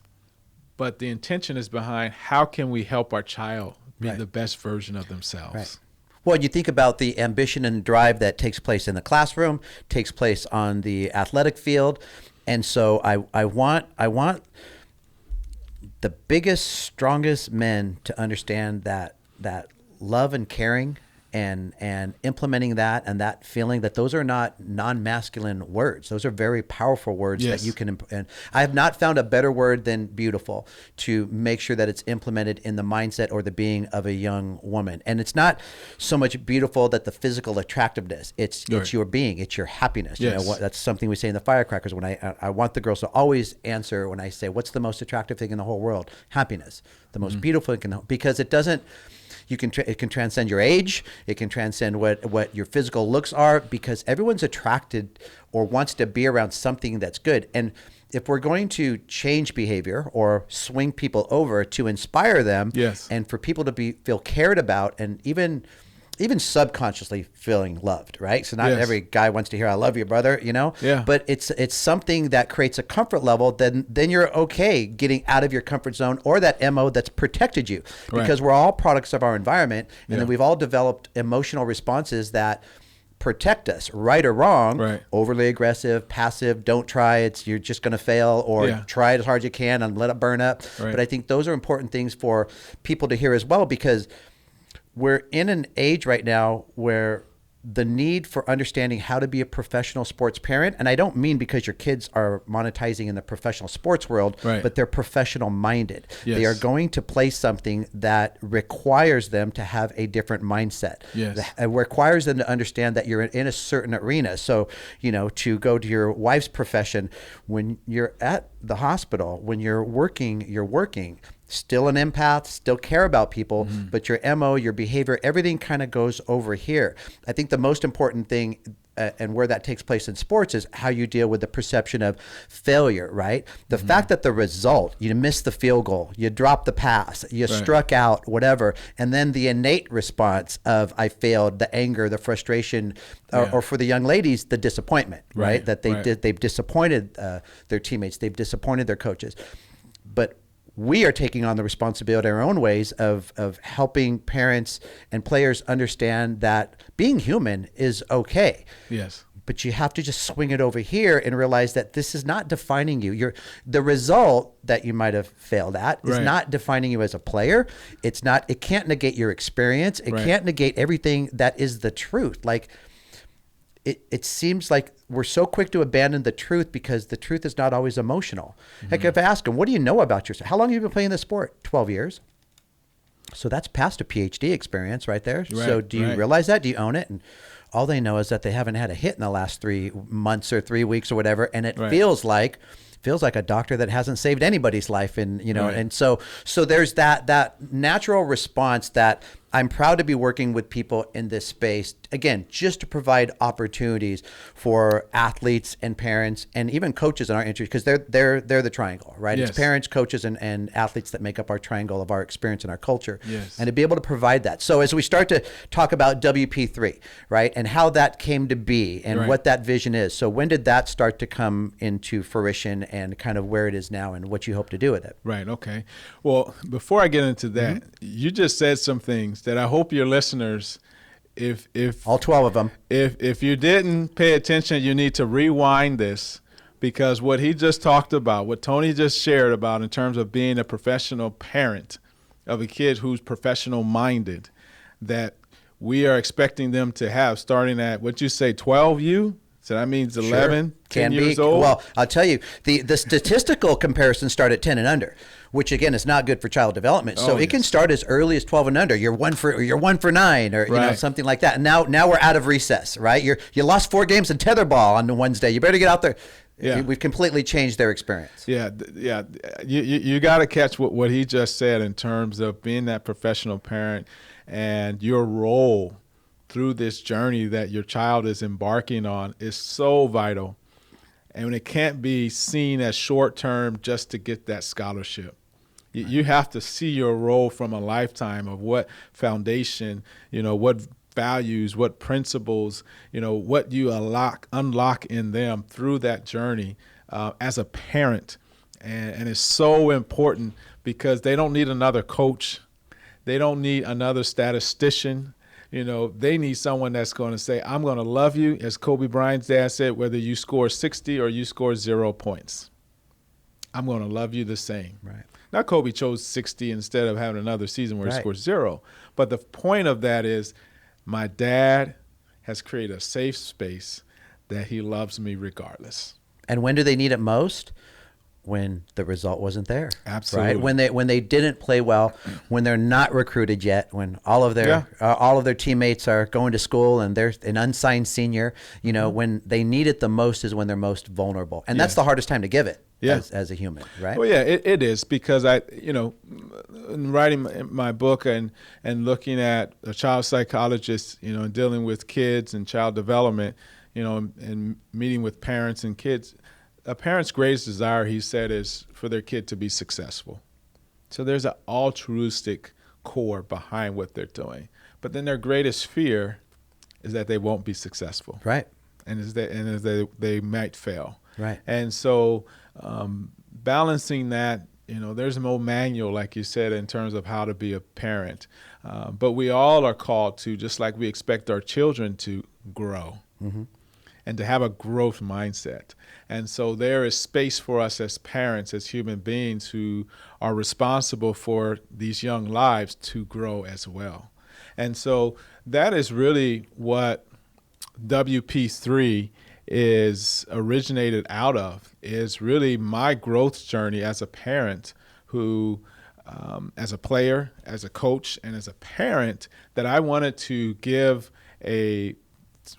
but the intention is behind how can we help our child be Right. the best version of themselves. Right. Well, you think about the ambition and drive that takes place in the classroom, takes place on the athletic field. And so I want the biggest, strongest men to understand that love and caring and implementing that and that feeling, that those are not non-masculine words. Those are very powerful words. Yes. That you can, and I have not found a better word than beautiful to make sure that it's implemented in the mindset or the being of a young woman. And it's not so much beautiful that the physical attractiveness, it's your being, it's your happiness. Yes. That's something we say in the Firecrackers. When I want the girls to always answer when I say, what's the most attractive thing in the whole world? Happiness. The most beautiful thing, because it doesn't, it can transcend your age. It can transcend what your physical looks are, because everyone's attracted or wants to be around something that's good. And if we're going to change behavior or swing people over to inspire them, Yes. and for people to feel cared about, and even subconsciously feeling loved, right? So not Yes. every guy wants to hear "I love you, brother," Yeah. But it's something that creates a comfort level. Then you're okay getting out of your comfort zone or that MO that's protected you, because we're all products of our environment, and then we've all developed emotional responses that protect us, right or wrong. Right. Overly aggressive, passive, don't try, you're just going to fail, or try it as hard as you can and let it burn up. Right. But I think those are important things for people to hear as well, because we're in an age right now where the need for understanding how to be a professional sports parent, and I don't mean because your kids are monetizing in the professional sports world, Right. but they're professional minded. Yes. They are going to play something that requires them to have a different mindset. Yes. It requires them to understand that you're in a certain arena. So, to go to your wife's profession, when you're at the hospital, when you're working. Still an empath, still care about people, but your MO, your behavior, everything kind of goes over here. I think the most important thing and where that takes place in sports is how you deal with the perception of failure, right? The fact that the result, you missed the field goal, you dropped the pass, you struck out, whatever, and then the innate response of I failed, the anger, the frustration, or for the young ladies, the disappointment, right? That they've disappointed their teammates, they've disappointed their coaches. But we are taking on the responsibility in our own ways of helping parents and players understand that being human is okay. Yes. But you have to just swing it over here and realize that this is not defining you. The result that you might have failed at is not defining you as a player. It can't negate your experience. It can't negate everything that is the truth. Like, it seems like we're so quick to abandon the truth because the truth is not always emotional. Heck, if I ask them, what do you know about yourself? How long have you been playing this sport? 12 years. So that's past a PhD experience right there. So do you realize that? Do you own it? And all they know is that they haven't had a hit in the last 3 months or 3 weeks or whatever. And it feels like a doctor that hasn't saved anybody's life. And, and so there's that natural response that I'm proud to be working with people in this space, again, just to provide opportunities for athletes and parents and even coaches in our industry, because they're the triangle, right? Yes. It's parents, coaches, and athletes that make up our triangle of our experience and our culture. Yes. And to be able to provide that. So as we start to talk about WP3, right, and how that came to be and what that vision is. So when did that start to come into fruition and kind of where it is now and what you hope to do with it? Right. Okay. Well, before I get into that, you just said some things that I hope your listeners, if all 12 of them, if you didn't pay attention, you need to rewind this, because what he just talked about, what Tony just shared about in terms of being a professional parent of a kid who's professional minded, that we are expecting them to have starting at, what you say, 12U? So that means 11, 10 years old? Well, I'll tell you, the statistical comparisons start at 10 and under, which again is not good for child development. So it can start as early as 12 and under. You're 1 for 9, or something like that. And now we're out of recess, right? You lost 4 games in tetherball on the Wednesday. You better get out there. Yeah. We've completely changed their experience. Yeah. You got to catch what he just said in terms of being that professional parent and your role through this journey that your child is embarking on is so vital. And it can't be seen as short-term just to get that scholarship. You have to see your role from a lifetime of what foundation, what values, what principles, what you unlock in them through that journey as a parent. And it's so important because they don't need another coach. They don't need another statistician. They need someone that's going to say, I'm going to love you, as Kobe Bryant's dad said, whether you score 60 or you score 0 points. I'm going to love you the same. Right. Now, Kobe chose 60 instead of having another season where he scored 0. But the point of that is my dad has created a safe space that he loves me regardless. And when do they need it most? When the result wasn't there. Absolutely. Right? When they didn't play well, when they're not recruited yet, when all of their teammates are going to school and they're an unsigned senior, when they need it the most is when they're most vulnerable. And that's the hardest time to give it as a human, right? Well, yeah, it is, because in writing my book and looking at a child psychologist, and dealing with kids and child development, and meeting with parents and kids, a parent's greatest desire, he said, is for their kid to be successful. So there's an altruistic core behind what they're doing. But then their greatest fear is that they won't be successful. Right. And is that they might fail. Right. And so balancing that, there's no manual, like you said, in terms of how to be a parent. But we all are called to, just like we expect our children to grow. Mm-hmm. And to have a growth mindset. And so there is space for us as parents, as human beings who are responsible for these young lives to grow as well. And so that is really what WP3 is originated out of, is really my growth journey as a parent who, as a player, as a coach, and as a parent, that I wanted to give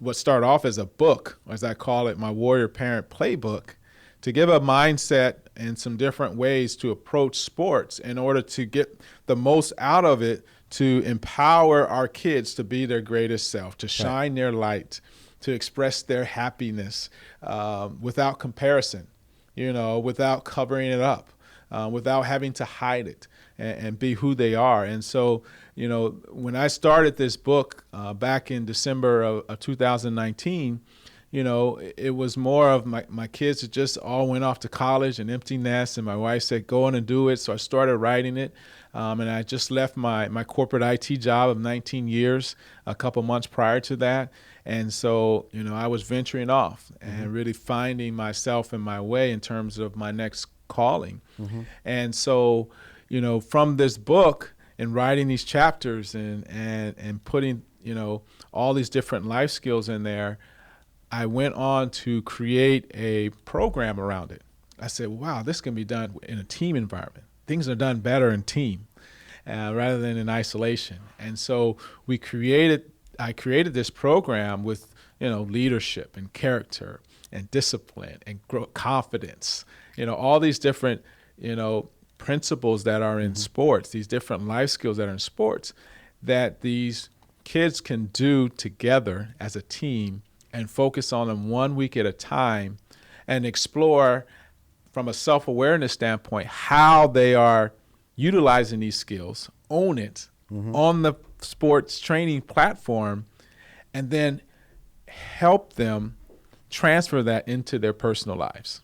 what started off as a book, as I call it, my Warrior Parent Playbook, to give a mindset and some different ways to approach sports in order to get the most out of it, to empower our kids to be their greatest self, to shine their light, to express their happiness without comparison, without covering it up, without having to hide it and be who they are. And so, when I started this book back in December of 2019, it was more of my kids had just all went off to college, an empty nest, and my wife said, go on and do it. So I started writing it. And I just left my corporate IT job of 19 years a couple months prior to that. And so, I was venturing off and really finding myself and my way in terms of my next calling. And so, from this book and writing these chapters and putting, all these different life skills in there, I went on to create a program around it. I said, wow, this can be done in a team environment. Things are done better in team rather than in isolation. And so I created this program with, leadership and character and discipline and confidence, all these different, principles that are in sports, these different life skills that are in sports that these kids can do together as a team and focus on them 1 week at a time and explore from a self-awareness standpoint how they are utilizing these skills, own it on the sports training platform, and then help them transfer that into their personal lives.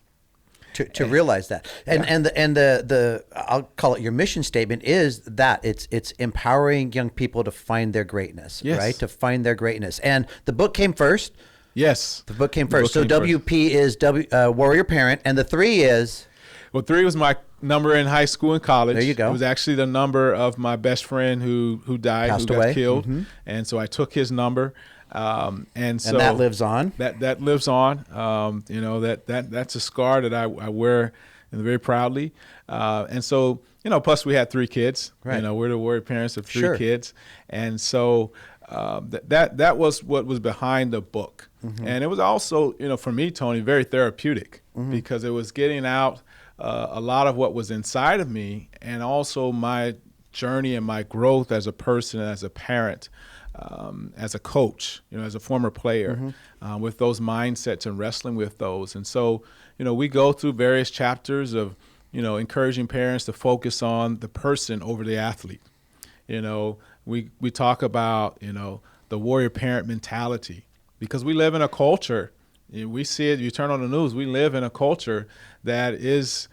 To realize that, and the I'll call it your mission statement is that it's empowering young people to find their greatness, right? To find their greatness. And the book came first. Yes, the book came first. So WP is Warrior Parent, and the 3 is. Well, 3 was my number in high school and college. There you go. It was actually the number of my best friend who died, Passed who away. got killed, and so I took his number. And so that lives on. That lives on. That's a scar that I wear very proudly. And so, plus we had 3 kids. Right. We're the warrior parents of 3 kids. And so that was what was behind the book. And it was also, for me, Tony, very therapeutic because it was getting out a lot of what was inside of me and also my journey and my growth as a person, as a parent. As a coach, as a former player, with those mindsets and wrestling with those. And so, we go through various chapters of, encouraging parents to focus on the person over the athlete. We talk about, the warrior parent mentality because we live in a culture, we see it, you turn on the news, we live in a culture that is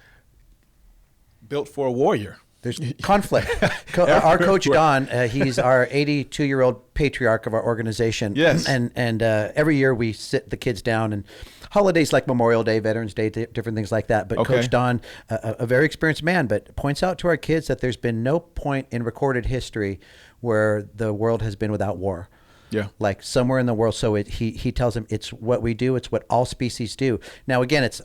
built for a warrior. There's conflict. Our coach, Don, he's our 82-year-old patriarch of our organization. Yes. And every year we sit the kids down and holidays like Memorial Day, Veterans Day, different things like that. But Coach Don, a very experienced man, but points out to our kids that there's been no point in recorded history where the world has been without war. Yeah. Like somewhere in the world. So he tells them it's what we do. It's what all species do. Now, again, it's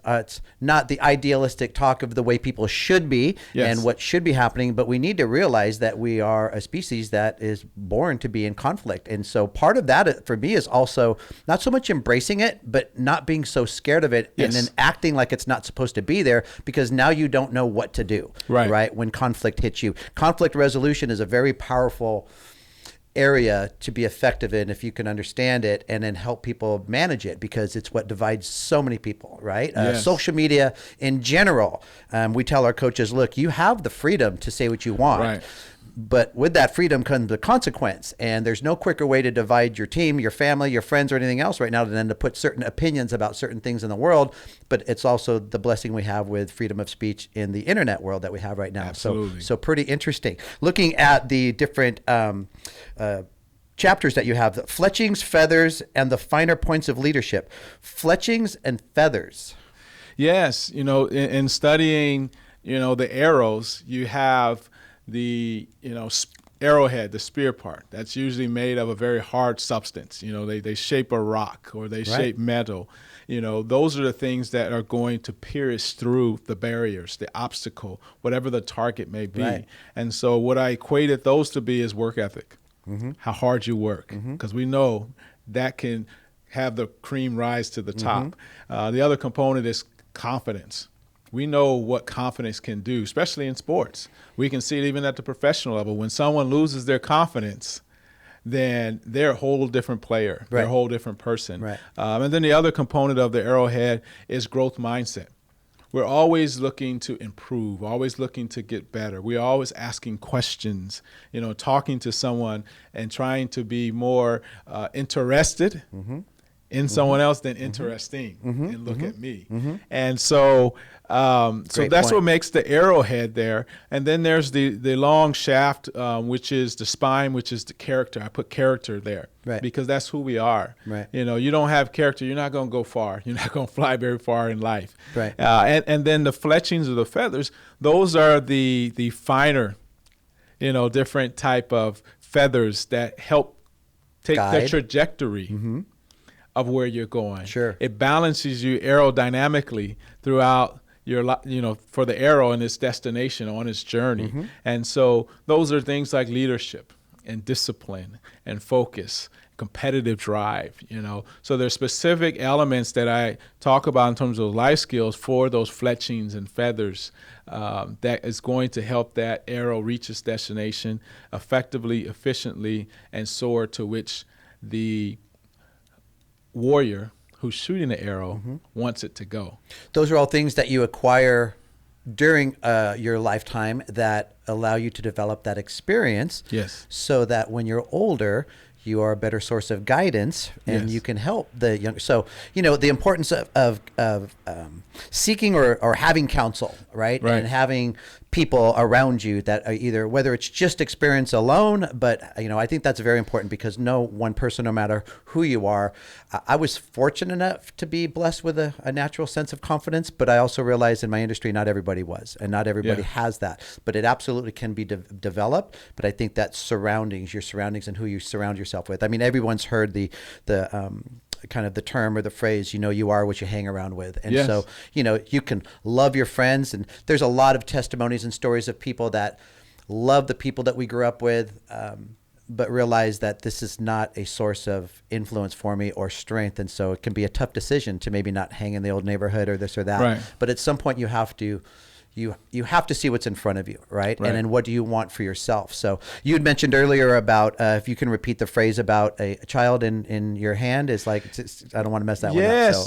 not the idealistic talk of the way people should be and what should be happening, but we need to realize that we are a species that is born to be in conflict. And so part of that for me is also not so much embracing it, but not being so scared of it and then acting like it's not supposed to be there because now you don't know what to do, right? When conflict hits you. Conflict resolution is a very powerful area to be effective in if you can understand it and then help people manage it because it's what divides so many people, right? Social media in general, we tell our coaches, look, you have the freedom to say what you want, but with that freedom comes the consequence, and there's no quicker way to divide your team, your family, your friends, or anything else right now than to put certain opinions about certain things in the world. But it's also the blessing we have with freedom of speech in the internet world that we have right now. Absolutely. So pretty interesting. Looking at the different chapters that you have, the fletchings, feathers, and the finer points of leadership. Fletchings and feathers. Yes, in studying, the arrows, you have the arrowhead, the spear part. That's usually made of a very hard substance. They shape a rock or they shape metal. Those are the things that are going to pierce through the barriers, the obstacle, whatever the target may be. And so what I equated those to be is work ethic, how hard you work, because we know that can have the cream rise to the top. The other component is confidence. We know what confidence can do, especially in sports. We can see it even at the professional level. When someone loses their confidence, then they're a whole different player. Right. They're a whole different person. Right. And then the other component of the arrowhead is growth mindset. We're always looking to improve, always looking to get better. We're always asking questions, talking to someone and trying to be more interested in someone else than interesting and look at me. And so that's what makes the arrowhead there. And then there's the long shaft, which is the spine, which is the character. I put character there because that's who we are. Right. You don't have character, you're not going to go far. You're not going to fly very far in life. Right. And then the fletchings of the feathers, those are the finer, different type of feathers that help take the trajectory of where you're going. Sure. It balances you aerodynamically throughout your, for the arrow and its destination on its journey. And so those are things like leadership and discipline and focus, competitive drive, So there's specific elements that I talk about in terms of life skills for those fletchings and feathers that is going to help that arrow reach its destination effectively, efficiently, and soar to which the warrior who's shooting the arrow wants it to go. Those are all things that you acquire during your lifetime that allow you to develop that experience. Yes. So that when you're older, you are a better source of guidance and you can help the younger. So, the importance of seeking or having counsel, right? And having people around you that are either, whether it's just experience alone, but, I think that's very important because no one person, no matter who you are, I was fortunate enough to be blessed with a natural sense of confidence, but I also realized in my industry, not everybody was, and not everybody has that, but it absolutely can be developed. But I think that your surroundings and who you surround yourself with. I mean, everyone's heard the kind of the term or the phrase, you are what you hang around with. And so, you can love your friends, and there's a lot of testimonies and stories of people that love the people that we grew up with, but realize that this is not a source of influence for me or strength. And so it can be a tough decision to maybe not hang in the old neighborhood or this or that. Right. But at some point you have to see what's in front of you, right? And then what do you want for yourself? So you had mentioned earlier about if you can repeat the phrase about a child in your hand is like, I don't want to mess that one up. Yes,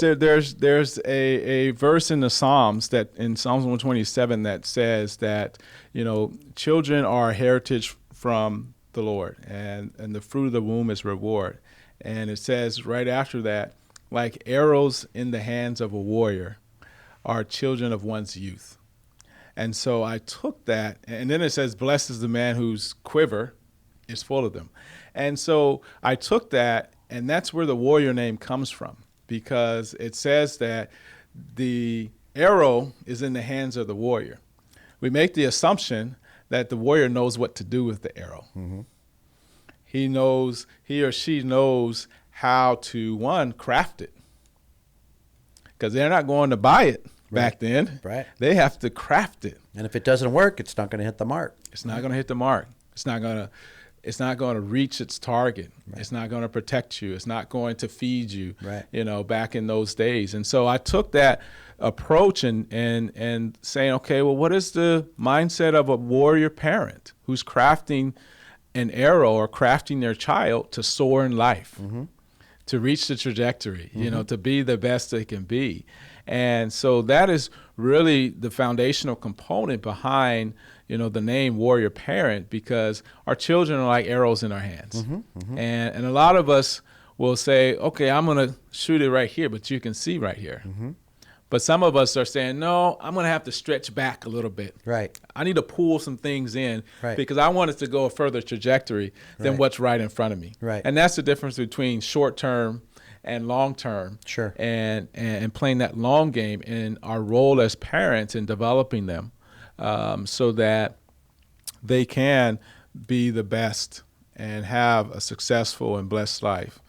there's a verse in the Psalms in Psalms 127 that says that, children are a heritage from the Lord and the fruit of the womb is reward. And it says right after that, like arrows in the hands of a warrior are children of one's youth. And so I took that, and then it says, blessed is the man whose quiver is full of them. And so I took that, and that's where the warrior name comes from, because it says that the arrow is in the hands of the warrior. We make the assumption that the warrior knows what to do with the arrow. He or she knows how to, craft it, because they're not going to buy it. Back then, they have to craft it, and if it doesn't work, it's not going to hit the mark. It's not going to hit the mark. It's not going to reach its target. It's not going to protect you. It's not going to feed you. Back in those days, and so I took that approach and saying, okay, well, what is the mindset of a warrior parent who's crafting an arrow or crafting their child to soar in life, to reach the trajectory, to be the best they can be. And so that is really the foundational component behind, the name warrior parent, because our children are like arrows in our hands. And a lot of us will say, okay, I'm going to shoot it right here, but you can see right here. But some of us are saying, no, I'm going to have to stretch back a little bit. I need to pull some things in because I want it to go a further trajectory than what's right in front of me. And that's the difference between short-term and long term, and playing that long game in our role as parents in developing them, so that they can be the best and have a successful and blessed life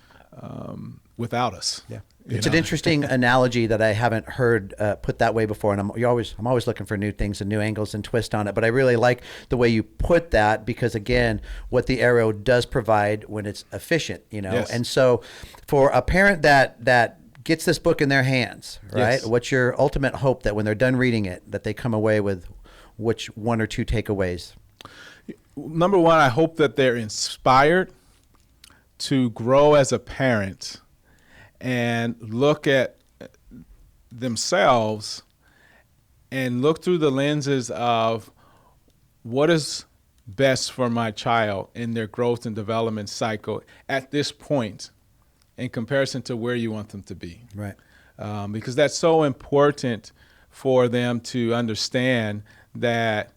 without us. It's an interesting analogy that I haven't heard put that way before, and I'm always looking for new things and new angles and twist on it. But I really like the way you put that, because again, what the arrow does provide when it's efficient, And so, for a parent that gets this book in their hands, right? What's your ultimate hope that when they're done reading it, that they come away with which one or two takeaways? Number one, I hope that they're inspired to grow as a parent and look at themselves and look through the lenses of what is best for my child in their growth and development cycle at this point in comparison to where you want them to be. Right. Because that's so important for them to understand that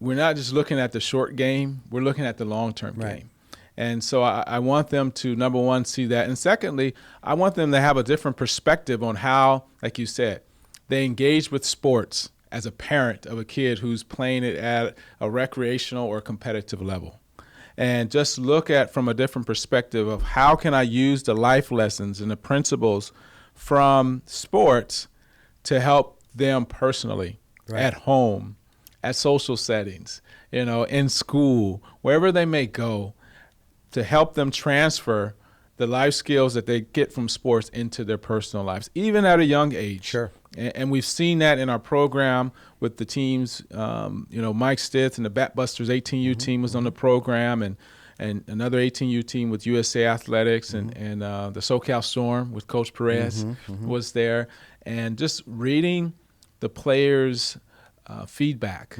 we're not just looking at the short game, we're looking at the long-term game. And so I want them to, number one, see that. And secondly, I want them to have a different perspective on how, like you said, they engage with sports as a parent of a kid who's playing it at a recreational or competitive level. And just look at from a different perspective of how can I use the life lessons and the principles from sports to help them personally at home, at social settings, in school, wherever they may go, to help them transfer the life skills that they get from sports into their personal lives, even at a young age. Sure. And we've seen that in our program with the teams. Mike Stith and the Batbusters 18U team was on the program, and another 18U team with USA Athletics and the SoCal Storm with Coach Perez was there. And just reading the players' feedback,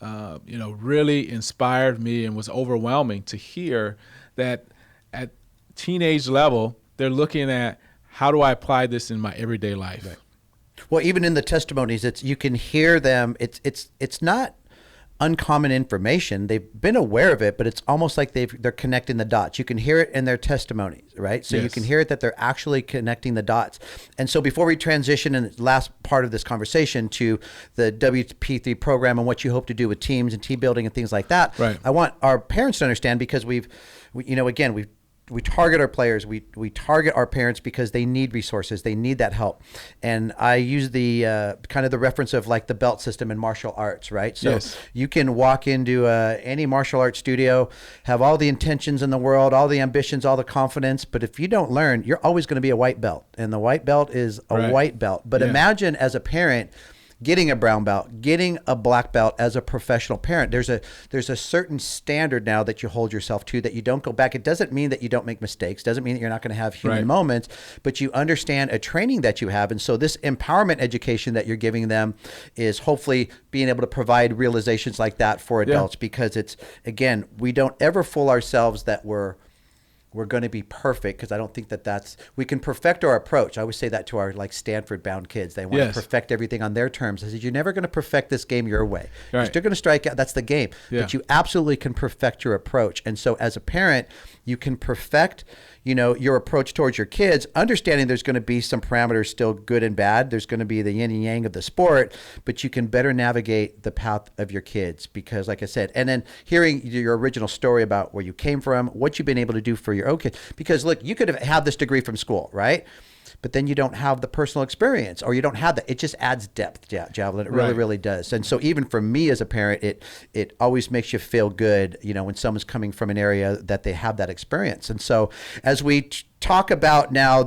really inspired me and was overwhelming to hear that at teenage level, they're looking at how do I apply this in my everyday life. Right. Well, even in the testimonies, you can hear them. It's not uncommon information. They've been aware of it, but it's almost like they're connecting the dots. You can hear it in their testimonies, right? So you can hear it that they're actually connecting the dots. And so before we transition in the last part of this conversation to the WP3 program and what you hope to do with teams and team building and things like that, I want our parents to understand, because we target our players, we target our parents because they need resources, they need that help. And I use the kind of the reference of like the belt system in martial arts, right? So you can walk into any martial arts studio, have all the intentions in the world, all the ambitions, all the confidence, but if you don't learn, you're always going to be a white belt, and the white belt is a white belt. But imagine as a parent getting a brown belt, getting a black belt as a professional parent. There's a certain standard now that you hold yourself to, that you don't go back. It doesn't mean that you don't make mistakes. Doesn't mean that you're not going to have human moments, but you understand a training that you have. And so this empowerment education that you're giving them is hopefully being able to provide realizations like that for adults, because it's, again, we don't ever fool ourselves that we're going to be perfect, because I don't think we can perfect our approach. I always say that to our Stanford bound kids. They want to perfect everything on their terms. I said, you're never going to perfect this game your way. You're still going to strike out. That's the game. But you absolutely can perfect your approach. And so as a parent, you can perfect, your approach towards your kids, understanding there's going to be some parameters still good and bad. There's going to be the yin and yang of the sport, but you can better navigate the path of your kids, because like I said, and then hearing your original story about where you came from, what you've been able to do for your own kids, because look, you could have had this degree from school, right? But then you don't have the personal experience, or you don't have that. It just adds depth, Javelin. It really, really does. And so even for me as a parent, it always makes you feel good, when someone's coming from an area that they have that experience. And so as we talk about now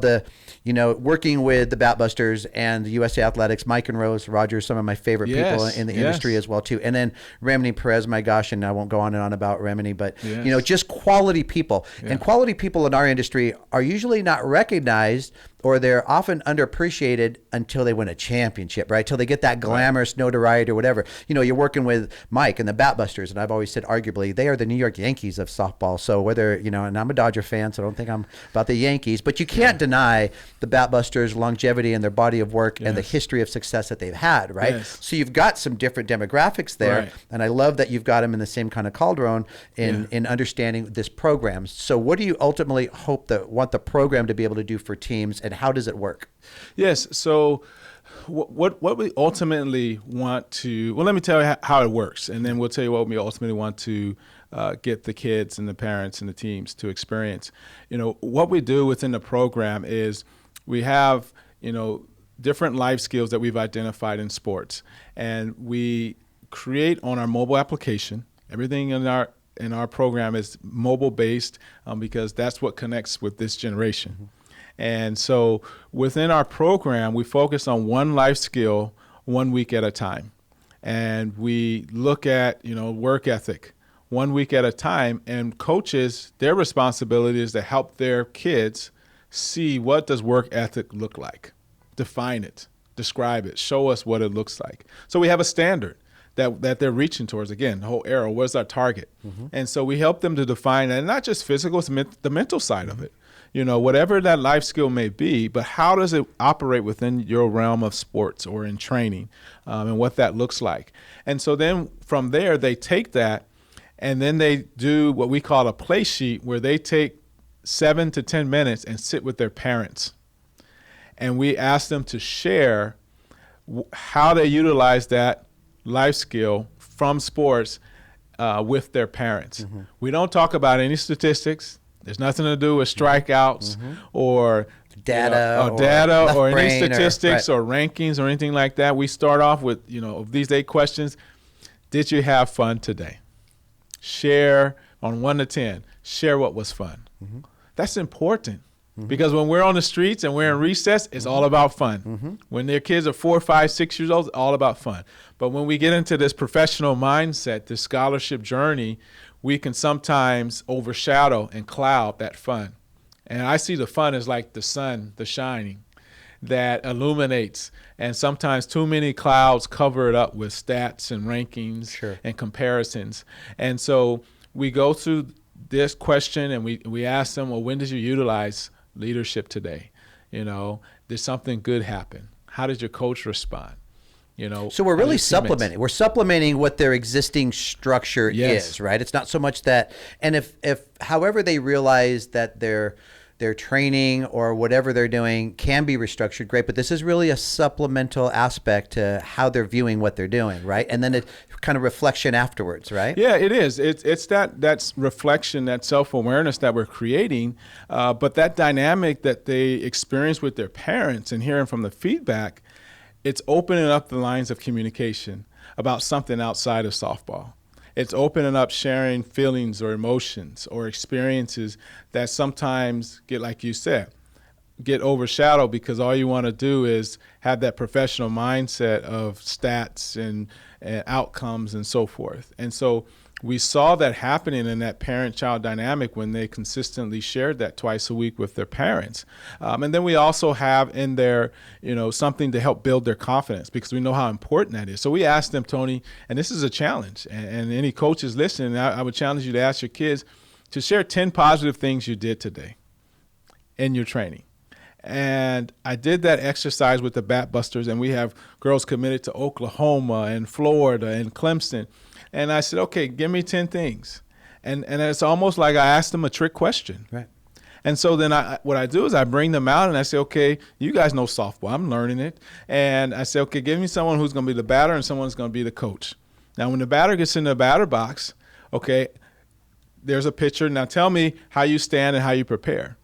working with the Batbusters and the USA Athletics, Mike and Rose Rogers, some of my favorite people in the industry as well too. And then Remini Perez, my gosh, and I won't go on and on about Remini, but just quality people. And quality people in our industry are usually not recognized, or they're often underappreciated until they win a championship, right? Till they get that glamorous notoriety or whatever. You're working with Mike and the Batbusters, and I've always said arguably they are the New York Yankees of softball. So whether, and I'm a Dodger fan, so I don't think I'm about the Yankees, but you can't deny the Batbusters' longevity and their body of work and the history of success that they've had, right? So you've got some different demographics there, and I love that you've got them in the same kind of cauldron in understanding this program. So what do you ultimately want the program to be able to do for teams, and how does it work? Yes. So what we ultimately want to, well, let me tell you how it works, and then we'll tell you what we ultimately want to get the kids and the parents and the teams to experience. What we do within the program is we have, different life skills that we've identified in sports, and we create on our mobile application. Everything in our program is mobile based, because that's what connects with this generation. And so within our program, we focus on one life skill 1 week at a time. And we look at, work ethic 1 week at a time. And coaches, their responsibility is to help their kids see, what does work ethic look like? Define it, describe it, show us what it looks like. So we have a standard that they're reaching towards. Again, the whole arrow, what's our target? And so we help them to define, and not just physical, it's the mental side of it. Whatever that life skill may be, but how does it operate within your realm of sports or in training, and what that looks like. And so then from there, they take that, and then they do what we call a play sheet, where they take 7 to 10 minutes and sit with their parents. And we ask them to share how they utilize that life skill from sports with their parents. We don't talk about any statistics. There's nothing to do with strikeouts or data or any statistics or rankings or anything like that. We start off with, of these 8 questions, did you have fun today? Share on 1 to 10. Share what was fun. That's important. Because when we're on the streets and we're in recess, it's all about fun. When their kids are 4, 5, 6 years old, it's all about fun. But when we get into this professional mindset, this scholarship journey, we can sometimes overshadow and cloud that fun. And I see the fun as like the sun, the shining, that illuminates. And sometimes too many clouds cover it up with stats and rankings and comparisons. And so we go through this question and we ask them, well, when did you utilize leadership today? Did something good happen? How did your coach respond? So we're really supplementing. We're supplementing what their existing structure is, right? It's not so much that, and if however they realize that their training or whatever they're doing can be restructured, great. But this is really a supplemental aspect to how they're viewing what they're doing, right? And then it kind of reflection afterwards, right? Yeah, it is. It's that's reflection, that self-awareness that we're creating, but that dynamic that they experience with their parents and hearing from the feedback, it's opening up the lines of communication about something outside of softball. It's opening up sharing feelings or emotions or experiences that sometimes get, like you said, get overshadowed because all you want to do is have that professional mindset of stats and outcomes and so forth. And so we saw that happening in that parent-child dynamic when they consistently shared that twice a week with their parents. And then we also have in there, something to help build their confidence because we know how important that is. So we asked them, Tony, and this is a challenge, and any coaches listening, I would challenge you to ask your kids to share 10 positive things you did today in your training. And I did that exercise with the Bat Busters, and we have girls committed to Oklahoma and Florida and Clemson. And I said, okay, give me 10 things. And it's almost like I asked them a trick question. Right. And so then what I do is I bring them out and I say, okay, you guys know softball. I'm learning it. And I say, okay, give me someone who's going to be the batter and someone who's going to be the coach. Now, when the batter gets in the batter box, okay, there's a pitcher. Now tell me how you stand and how you prepare.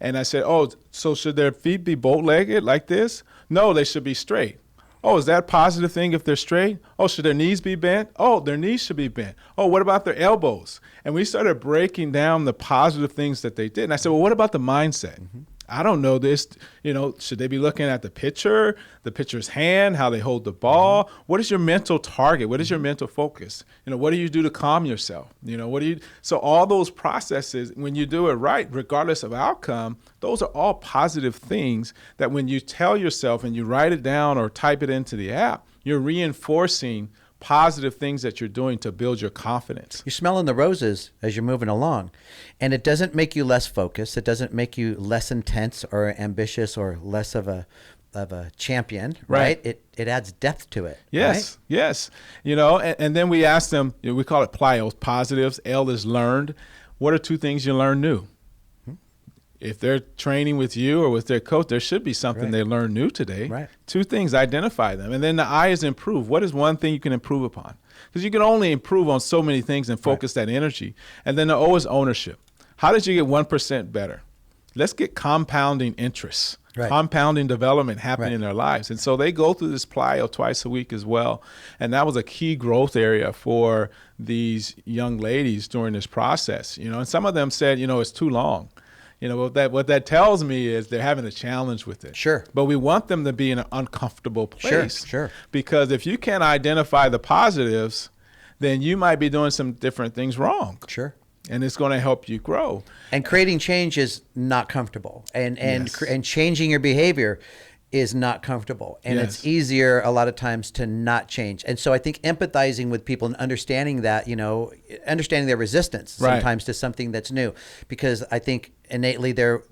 And I said, oh, so should their feet be bow-legged like this? No, they should be straight. Oh, is that a positive thing if they're straight? Oh, should their knees be bent? Oh, their knees should be bent. Oh, what about their elbows? And we started breaking down the positive things that they did. And I said, well, what about the mindset? I don't know this. Should they be looking at the pitcher's hand, how they hold the ball? What is your mental target? What is your mental focus? What do you do to calm yourself? So all those processes, when you do it right, regardless of outcome, those are all positive things that when you tell yourself and you write it down or type it into the app, you're reinforcing positive things that you're doing to build your confidence. You're smelling the roses as you're moving along. And it doesn't make you less focused. It doesn't make you less intense or ambitious or less of a champion, right? It adds depth to it. Yes, right? Yes. And then we ask them, we call it PLYOS, positives. L is learned. What are 2 things you learn new? If they're training with you or with their coach, there should be something they learned new today. Right. 2 things, identify them. And then the I is improve. What is one thing you can improve upon? Because you can only improve on so many things and focus that energy. And then the O is ownership. How did you get 1% better? Let's get compounding interests, compounding development happening in their lives. And so they go through this plyo twice a week as well. And that was a key growth area for these young ladies during this process. And some of them said, it's too long. What that tells me is they're having a challenge with it. Sure. But we want them to be in an uncomfortable place. Sure. Because if you can't identify the positives, then you might be doing some different things wrong. Sure. And it's going to help you grow. And creating change is not comfortable. And Yes. changing your behavior is not comfortable. And it's easier a lot of times to not change. And so I think empathizing with people and understanding that, understanding their resistance sometimes to something that's new, because I think innately they're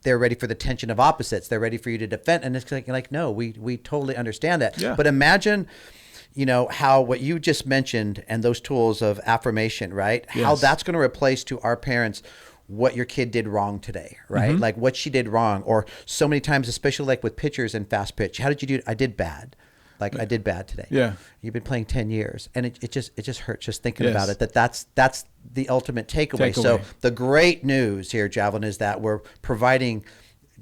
ready for the tension of opposites. They're ready for you to defend. And it's like, no, we totally understand that. Yeah. But imagine, how what you just mentioned and those tools of affirmation, right? Yes. How that's going to replace to our parents what your kid did wrong today, right? Mm-hmm. Like what she did wrong, or so many times, especially like with pitchers and fast pitch. How did you do? I did bad. Like I did bad today. Yeah. You've been playing 10 years, and it just hurts just thinking about it. That's the ultimate takeaway. So the great news here, Javelin, is that we're providing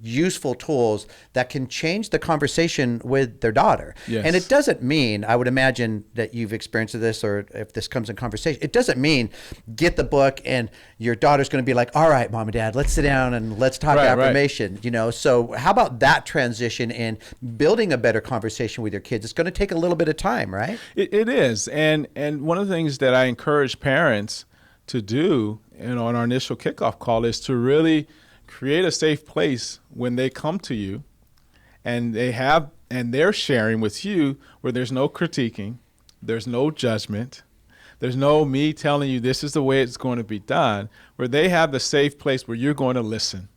useful tools that can change the conversation with their daughter. Yes. And it doesn't mean, I would imagine that you've experienced this, or if this comes in conversation, it doesn't mean get the book and your daughter's going to be like, all right, mom and dad, let's sit down and let's talk affirmation. So how about that transition in building a better conversation with your kids? It's going to take a little bit of time, right? It is. And one of the things that I encourage parents to do, on our initial kickoff call, is to really create a safe place when they come to you and they're sharing with you, where there's no critiquing, there's no judgment, there's no me telling you this is the way it's going to be done, where they have the safe place where you're going to listen.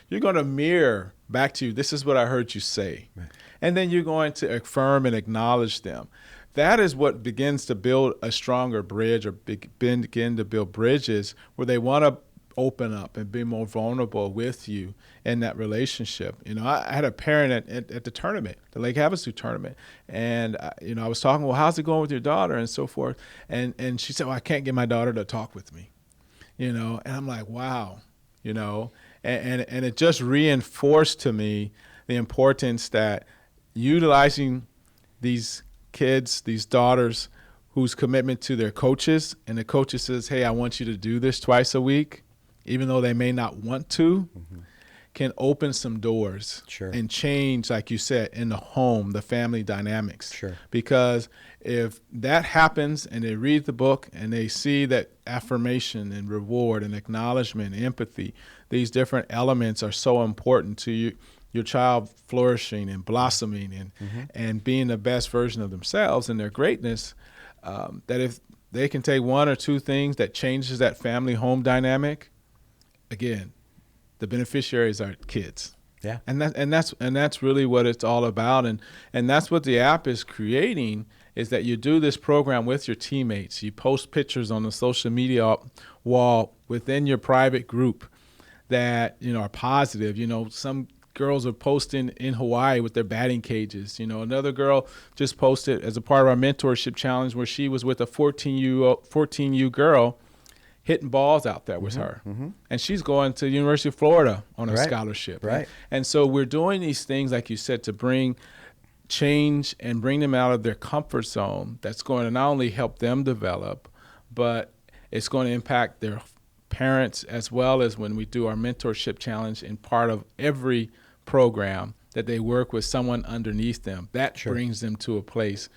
You're going to mirror back to you, this is what I heard you say. Right. And then you're going to affirm and acknowledge them. That is what begins to build a stronger bridge, or begin to build bridges where they want to open up and be more vulnerable with you in that relationship. I had a parent at the tournament, the Lake Havasu tournament, and I was talking, well, how's it going with your daughter and so forth, and she said, well, I can't get my daughter to talk with me, and I'm like, wow, and it just reinforced to me the importance that utilizing these kids, these daughters, whose commitment to their coaches, and the coaches says, hey, I want you to do this twice a week, even though they may not want to, can open some doors and change, like you said, in the home, the family dynamics. Sure. Because if that happens and they read the book and they see that affirmation and reward and acknowledgement, empathy, these different elements are so important to you, your child flourishing and blossoming and being the best version of themselves and their greatness, that if they can take one or two things that changes that family home dynamic, again, the beneficiaries are kids. Yeah. And that's really what it's all about. And that's what the app is creating, is that you do this program with your teammates. You post pictures on the social media wall within your private group that, are positive. Some girls are posting in Hawaii with their batting cages. Another girl just posted as a part of our mentorship challenge where she was with a 14U girl hitting balls out there with her. And she's going to the University of Florida on a scholarship. Right. And so we're doing these things, like you said, to bring change and bring them out of their comfort zone. That's going to not only help them develop, but it's going to impact their parents, as well as when we do our mentorship challenge, in part of every program that they work with someone underneath them. That brings them to a place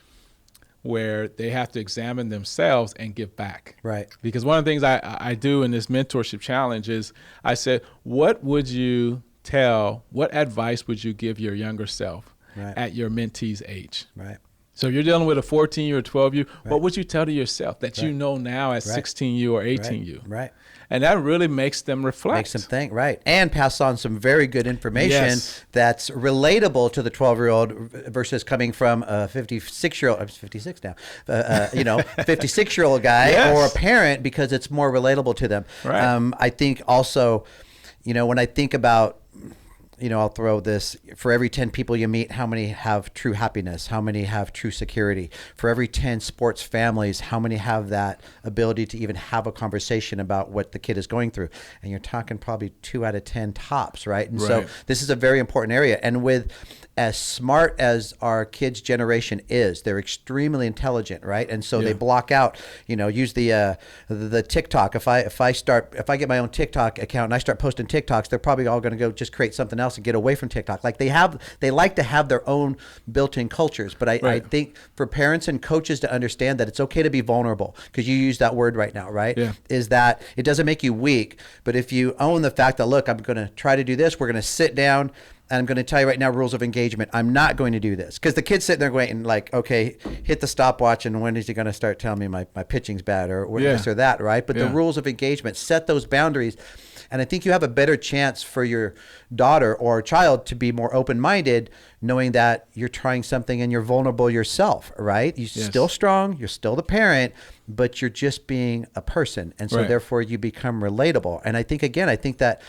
where they have to examine themselves and give back. Right. Because one of the things I do in this mentorship challenge is I said, what advice would you give your younger self at your mentee's age? Right. So if you're dealing with a 14U or 12U, what would you tell to yourself that you know now at 16U or 18U? Right. And that really makes them reflect. Makes them think, right. And pass on some very good information that's relatable to the 12-year-old versus coming from a 56-year-old, I'm 56 now, 56-year-old guy or a parent, because it's more relatable to them. Right. I think also, when I think about, I'll throw this, for every 10 people you meet, how many have true happiness? How many have true security? For every 10 sports families, how many have that ability to even have a conversation about what the kid is going through? And you're talking probably 2 out of 10 tops, right? And so this is a very important area. And with as smart as our kids' generation is, they're extremely intelligent, right? And so they block out, use the TikTok. If I get my own TikTok account and I start posting TikToks, they're probably all going to go just create something else else and get away from TikTok. Like they like to have their own built-in cultures. But I think for parents and coaches to understand that it's okay to be vulnerable, because you use that word right now, right? Yeah. Is that it doesn't make you weak, but if you own the fact that, look, I'm going to try to do this, we're going to sit down, and I'm going to tell you right now, rules of engagement. I'm not going to do this. Because the kid's sitting there waiting like, okay, hit the stopwatch, and when is he going to start telling me my pitching's bad or this or that, right? But the rules of engagement, set those boundaries. And I think you have a better chance for your daughter or child to be more open-minded, knowing that you're trying something and you're vulnerable yourself, right? You're still strong, you're still the parent, but you're just being a person. And so therefore you become relatable. And I think that,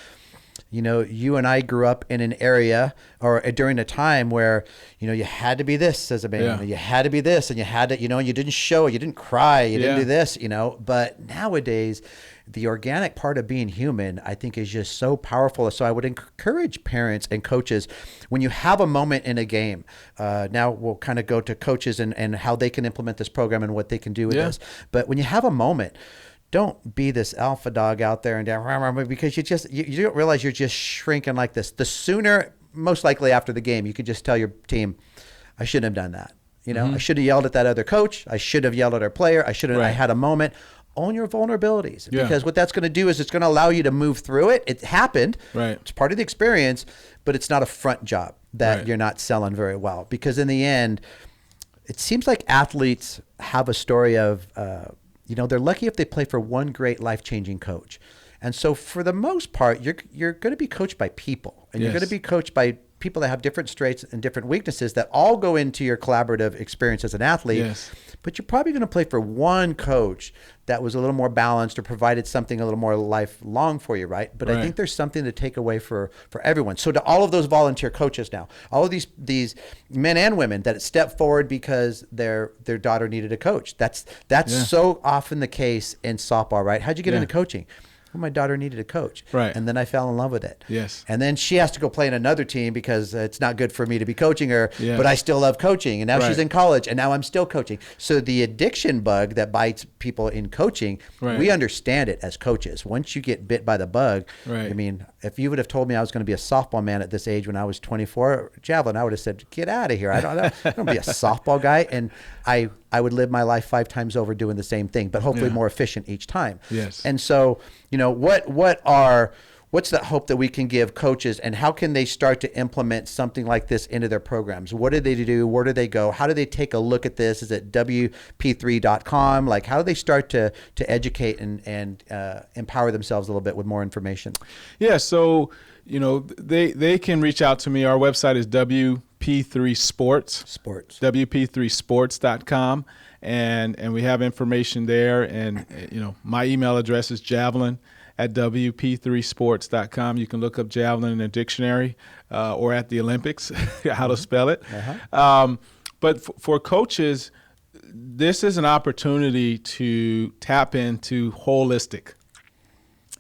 you know, you and I grew up in an area or during a time where, you know, you had to be this as a man, you had to be this, and you had to, you know, you didn't show, you didn't cry, you didn't do this, you know. But nowadays, the organic part of being human, I think, is just so powerful. So I would encourage parents and coaches, when you have a moment in a game, now we'll kind of go to coaches and how they can implement this program and what they can do with this. But when you have a moment, don't be this alpha dog out there and down, because you don't realize you're just shrinking like this. The sooner, most likely after the game, you could just tell your team, I shouldn't have done that. You know, I should have yelled at that other coach. I should have yelled at our player. I should have. I had a moment. Own your vulnerabilities, because what that's going to do is it's going to allow you to move through it. It happened. It's part of the experience, but it's not a front job that you're not selling very well. Because in the end, it seems like athletes have a story of, you know, they're lucky if they play for one great life-changing coach. And so for the most part, you're going to be coached by people, and you're going to be coached by people that have different strengths and different weaknesses that all go into your collaborative experience as an athlete. But you're probably going to play for one coach that was a little more balanced or provided something a little more lifelong for you, right? But I think there's something to take away for everyone. So to all of those volunteer coaches now, all of these men and women that step forward because their daughter needed a coach. That's so often the case in softball, right? How'd you get into coaching? Well, my daughter needed a coach. And then I fell in love with it. And then she has to go play in another team because it's not good for me to be coaching her, but I still love coaching. And now she's in college, and now I'm still coaching. So the addiction bug that bites people in coaching, we understand it as coaches. Once you get bit by the bug, I mean, if you would have told me I was going to be a softball man at this age when I was 24, Javelin, I would have said, get out of here. I don't be a softball guy. And I would live my life 5 times over doing the same thing, but hopefully more efficient each time. And so, you know, what's the hope that we can give coaches, and how can they start to implement something like this into their programs? What do they do? Where do they go? How do they take a look at this? Is it WP3.com? Like, how do they start to educate and empower themselves a little bit with more information? So, you know, they can reach out to me. Our website is WP3 Sports. WP3sports.com. And we have information there. And, you know, my email address is javelin@WP3sports.com. You can look up Javelin in a dictionary or at the Olympics, how to spell it. But for coaches, this is an opportunity to tap into holistic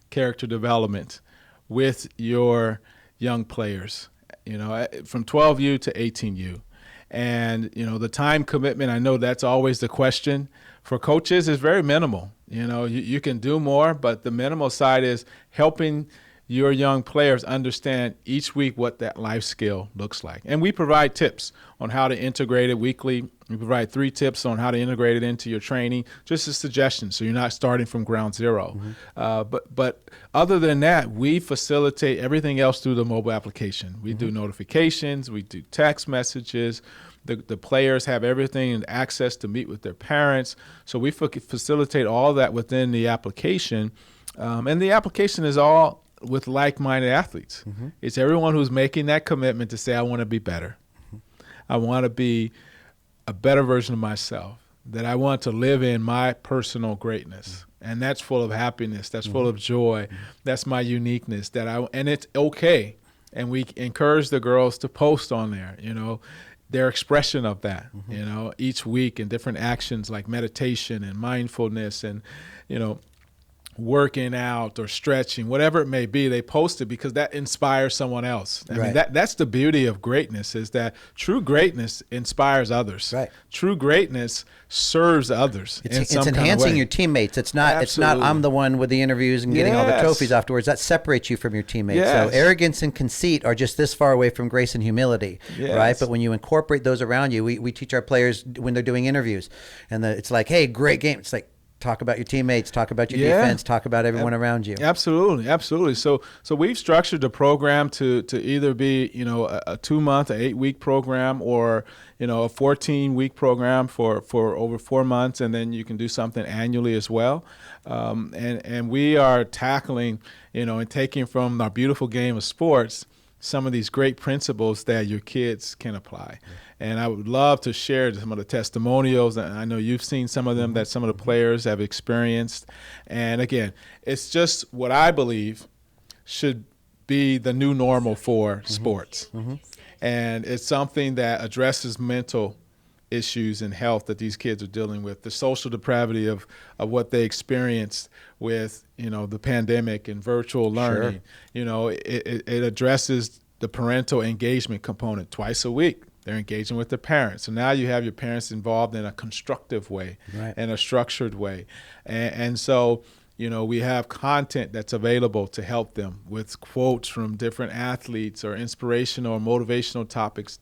character development with your young players, you know, from 12U to 18U. And, you know, the time commitment, I know that's always the question. For coaches, is very minimal. You know, you can do more, but the minimal side is helping your young players understand each week what that life skill looks like. And we provide tips on how to integrate it weekly. We provide 3 tips on how to integrate it into your training, just a suggestion, so you're not starting from ground zero. But other than that, we facilitate everything else through the mobile application. We do notifications, we do text messages. The players have everything and access to meet with their parents. So we facilitate all that within the application. And the application is all with like-minded athletes. It's everyone who's making that commitment to say, I want to be better. I want to be a better version of myself, that I want to live in my personal greatness. And that's full of happiness. That's full of joy. That's my uniqueness. And it's okay. And we encourage the girls to post on there, you know, their expression of that, you know, each week, in different actions like meditation and mindfulness. And, you know, working out or stretching, whatever it may be, they post it because that inspires someone else. I mean, that's the beauty of greatness, is that true greatness inspires others. Right. True greatness serves others. It's enhancing your teammates. It's not I'm the one with the interviews and getting all the trophies afterwards. That separates you from your teammates. So arrogance and conceit are just this far away from grace and humility, right? But when you incorporate those around you, we teach our players when they're doing interviews, and it's like, hey, great game. It's like, talk about your teammates, talk about your defense, talk about everyone around you. Absolutely. So we've structured the program to either be, a 2-month, an 8-week program, or, a 14-week program for over 4 months, and then you can do something annually as well. And we are tackling, and taking from our beautiful game of sports some of these great principles that your kids can apply. And I would love to share some of the testimonials. And I know you've seen some of them that some of the players have experienced. And again, it's just what I believe should be the new normal for sports. And it's something that addresses mental issues and health that these kids are dealing with, the social depravity of what they experienced with, the pandemic and virtual learning. It addresses the parental engagement component twice a week. They're engaging with their parents. So now you have your parents involved in a constructive way and a structured way. And so, we have content that's available to help them with quotes from different athletes or inspirational or motivational topics,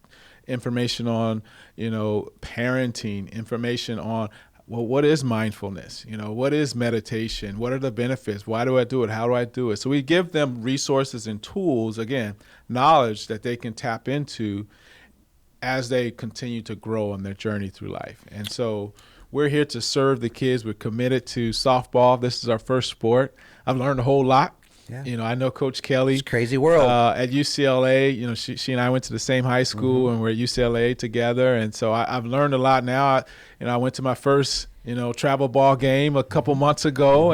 information on, parenting, information on, well, what is mindfulness? What is meditation? What are the benefits? Why do I do it? How do I do it? So we give them resources and tools, again, knowledge that they can tap into as they continue to grow on their journey through life. And so we're here to serve the kids. We're committed to softball. This is our first sport. I've learned a whole lot. Yeah. I know Coach Kelly. It's a crazy world. At UCLA, she and I went to the same high school, and we're at UCLA together. And so I've learned a lot now. I went to my first, travel ball game a couple months ago,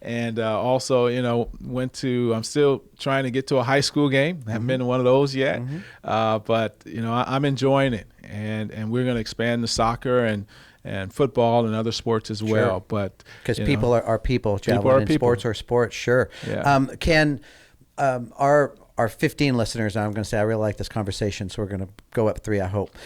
and also, I'm still trying to get to a high school game. I haven't been to one of those yet. But, I'm enjoying it. And we're going to expand the soccer and football and other sports as well. But because people are people, Javelin, and sports are sports, sure. Yeah. Can our 15 listeners, and I'm going to say I really like this conversation, so we're going to go up 3, I hope,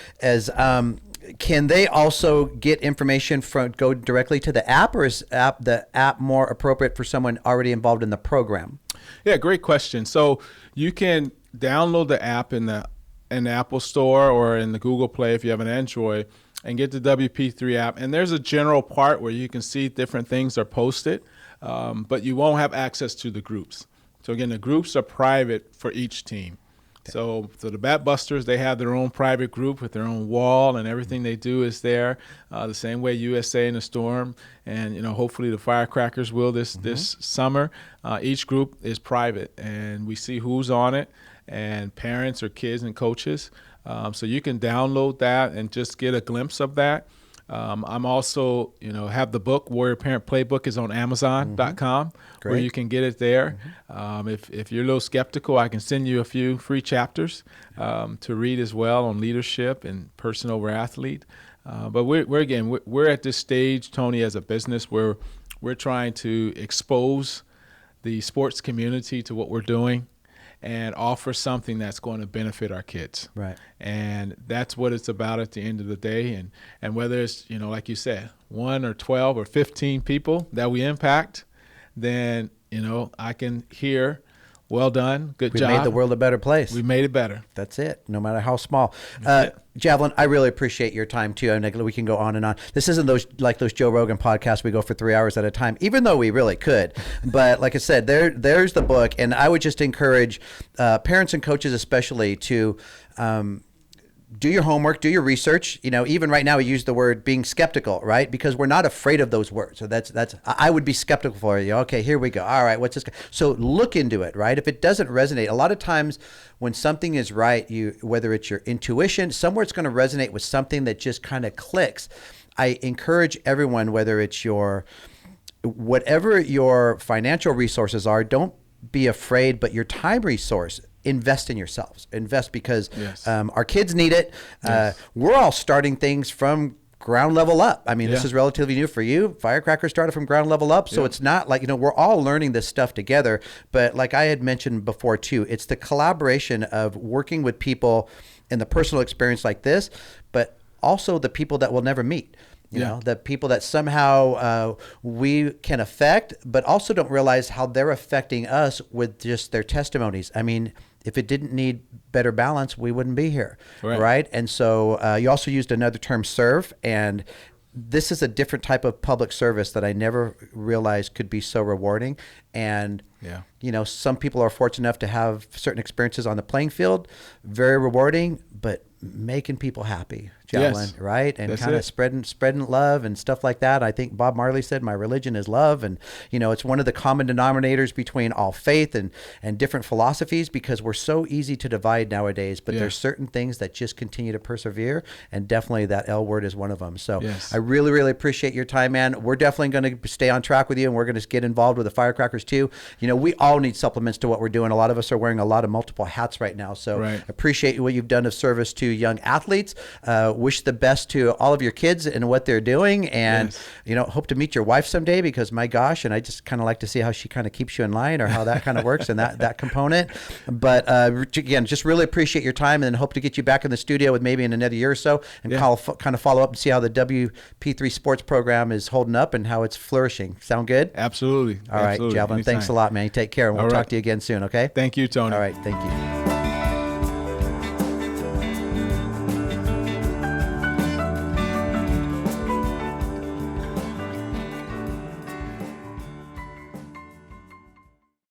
can they also get information go directly to the app, or is the app more appropriate for someone already involved in the program? Yeah, great question. So you can download the app in the Apple Store or in the Google Play if you have an Android, and get the WP3 app. And there's a general part where you can see different things are posted, but you won't have access to the groups. So again, the groups are private for each team. So the Bat Busters, they have their own private group with their own wall, and everything they do is there. The same way USA and the Storm, and hopefully the Firecrackers will this summer. Each group is private, and we see who's on it, and parents or kids and coaches. So you can download that and just get a glimpse of that. I'm also, have the book, Warrior Parent Playbook, is on Amazon.com, where you can get it there. If you're a little skeptical, I can send you a few free chapters to read as well on leadership and person over athlete. But we're at this stage, Tony, as a business where we're trying to expose the sports community to what we're doing and offer something that's going to benefit our kids. Right. And that's what it's about at the end of the day. And whether it's, like you said, 1 or 12 or 15 people that we impact, then, I can hear, well done, good job. We made the world a better place. We made it better. That's it, no matter how small. Javelin, I really appreciate your time too. I mean, we can go on and on. This isn't those Joe Rogan podcasts we go for 3 hours at a time, even though we really could. But like I said, there's the book, and I would just encourage parents and coaches especially to do your homework, do your research. Even right now we use the word being skeptical, right? Because we're not afraid of those words. So I would be skeptical for you. Okay, here we go. All right, what's this? So look into it, right? If it doesn't resonate, a lot of times when something is right, whether it's your intuition, somewhere it's going to resonate with something that just kind of clicks. I encourage everyone, whether it's whatever your financial resources are, don't be afraid, but your time resource, invest in yourselves. Invest because our kids need it. Yes. We're all starting things from ground level up. I mean, this Yeah. is relatively new for you. Firecracker started from ground level up. So it's not like, we're all learning this stuff together. But like I had mentioned before too, it's the collaboration of working with people in the personal experience like this, but also the people that we'll never meet. You know, the people that somehow we can affect, but also don't realize how they're affecting us with just their testimonies. I mean, if it didn't need better balance, we wouldn't be here, right? And so you also used another term, serve, and this is a different type of public service that I never realized could be so rewarding. And some people are fortunate enough to have certain experiences on the playing field, very rewarding, but making people happy, Javelin, right? And kind of spreading love and stuff like that. I think Bob Marley said, my religion is love. And, it's one of the common denominators between all faith and different philosophies, because we're so easy to divide nowadays, but there's certain things that just continue to persevere. And definitely that L word is one of them. So I really, really appreciate your time, man. We're definitely going to stay on track with you, and we're going to get involved with the Firecrackers too. We all need supplements to what we're doing. A lot of us are wearing a lot of multiple hats right now. So appreciate what you've done of service to young athletes. Wish the best to all of your kids and what they're doing, and hope to meet your wife someday, because my gosh, and I just kind of like to see how she kind of keeps you in line, or how that kind of works and that component. But again, just really appreciate your time, and then hope to get you back in the studio with maybe in another year or so, and kind of follow up and see how the WP3 Sports program is holding up and how it's flourishing. Sound good? Absolutely. All right, Javelin, thanks a lot, man. You take care, and we'll talk to you again soon, okay? Thank you, Tony. All right, thank you.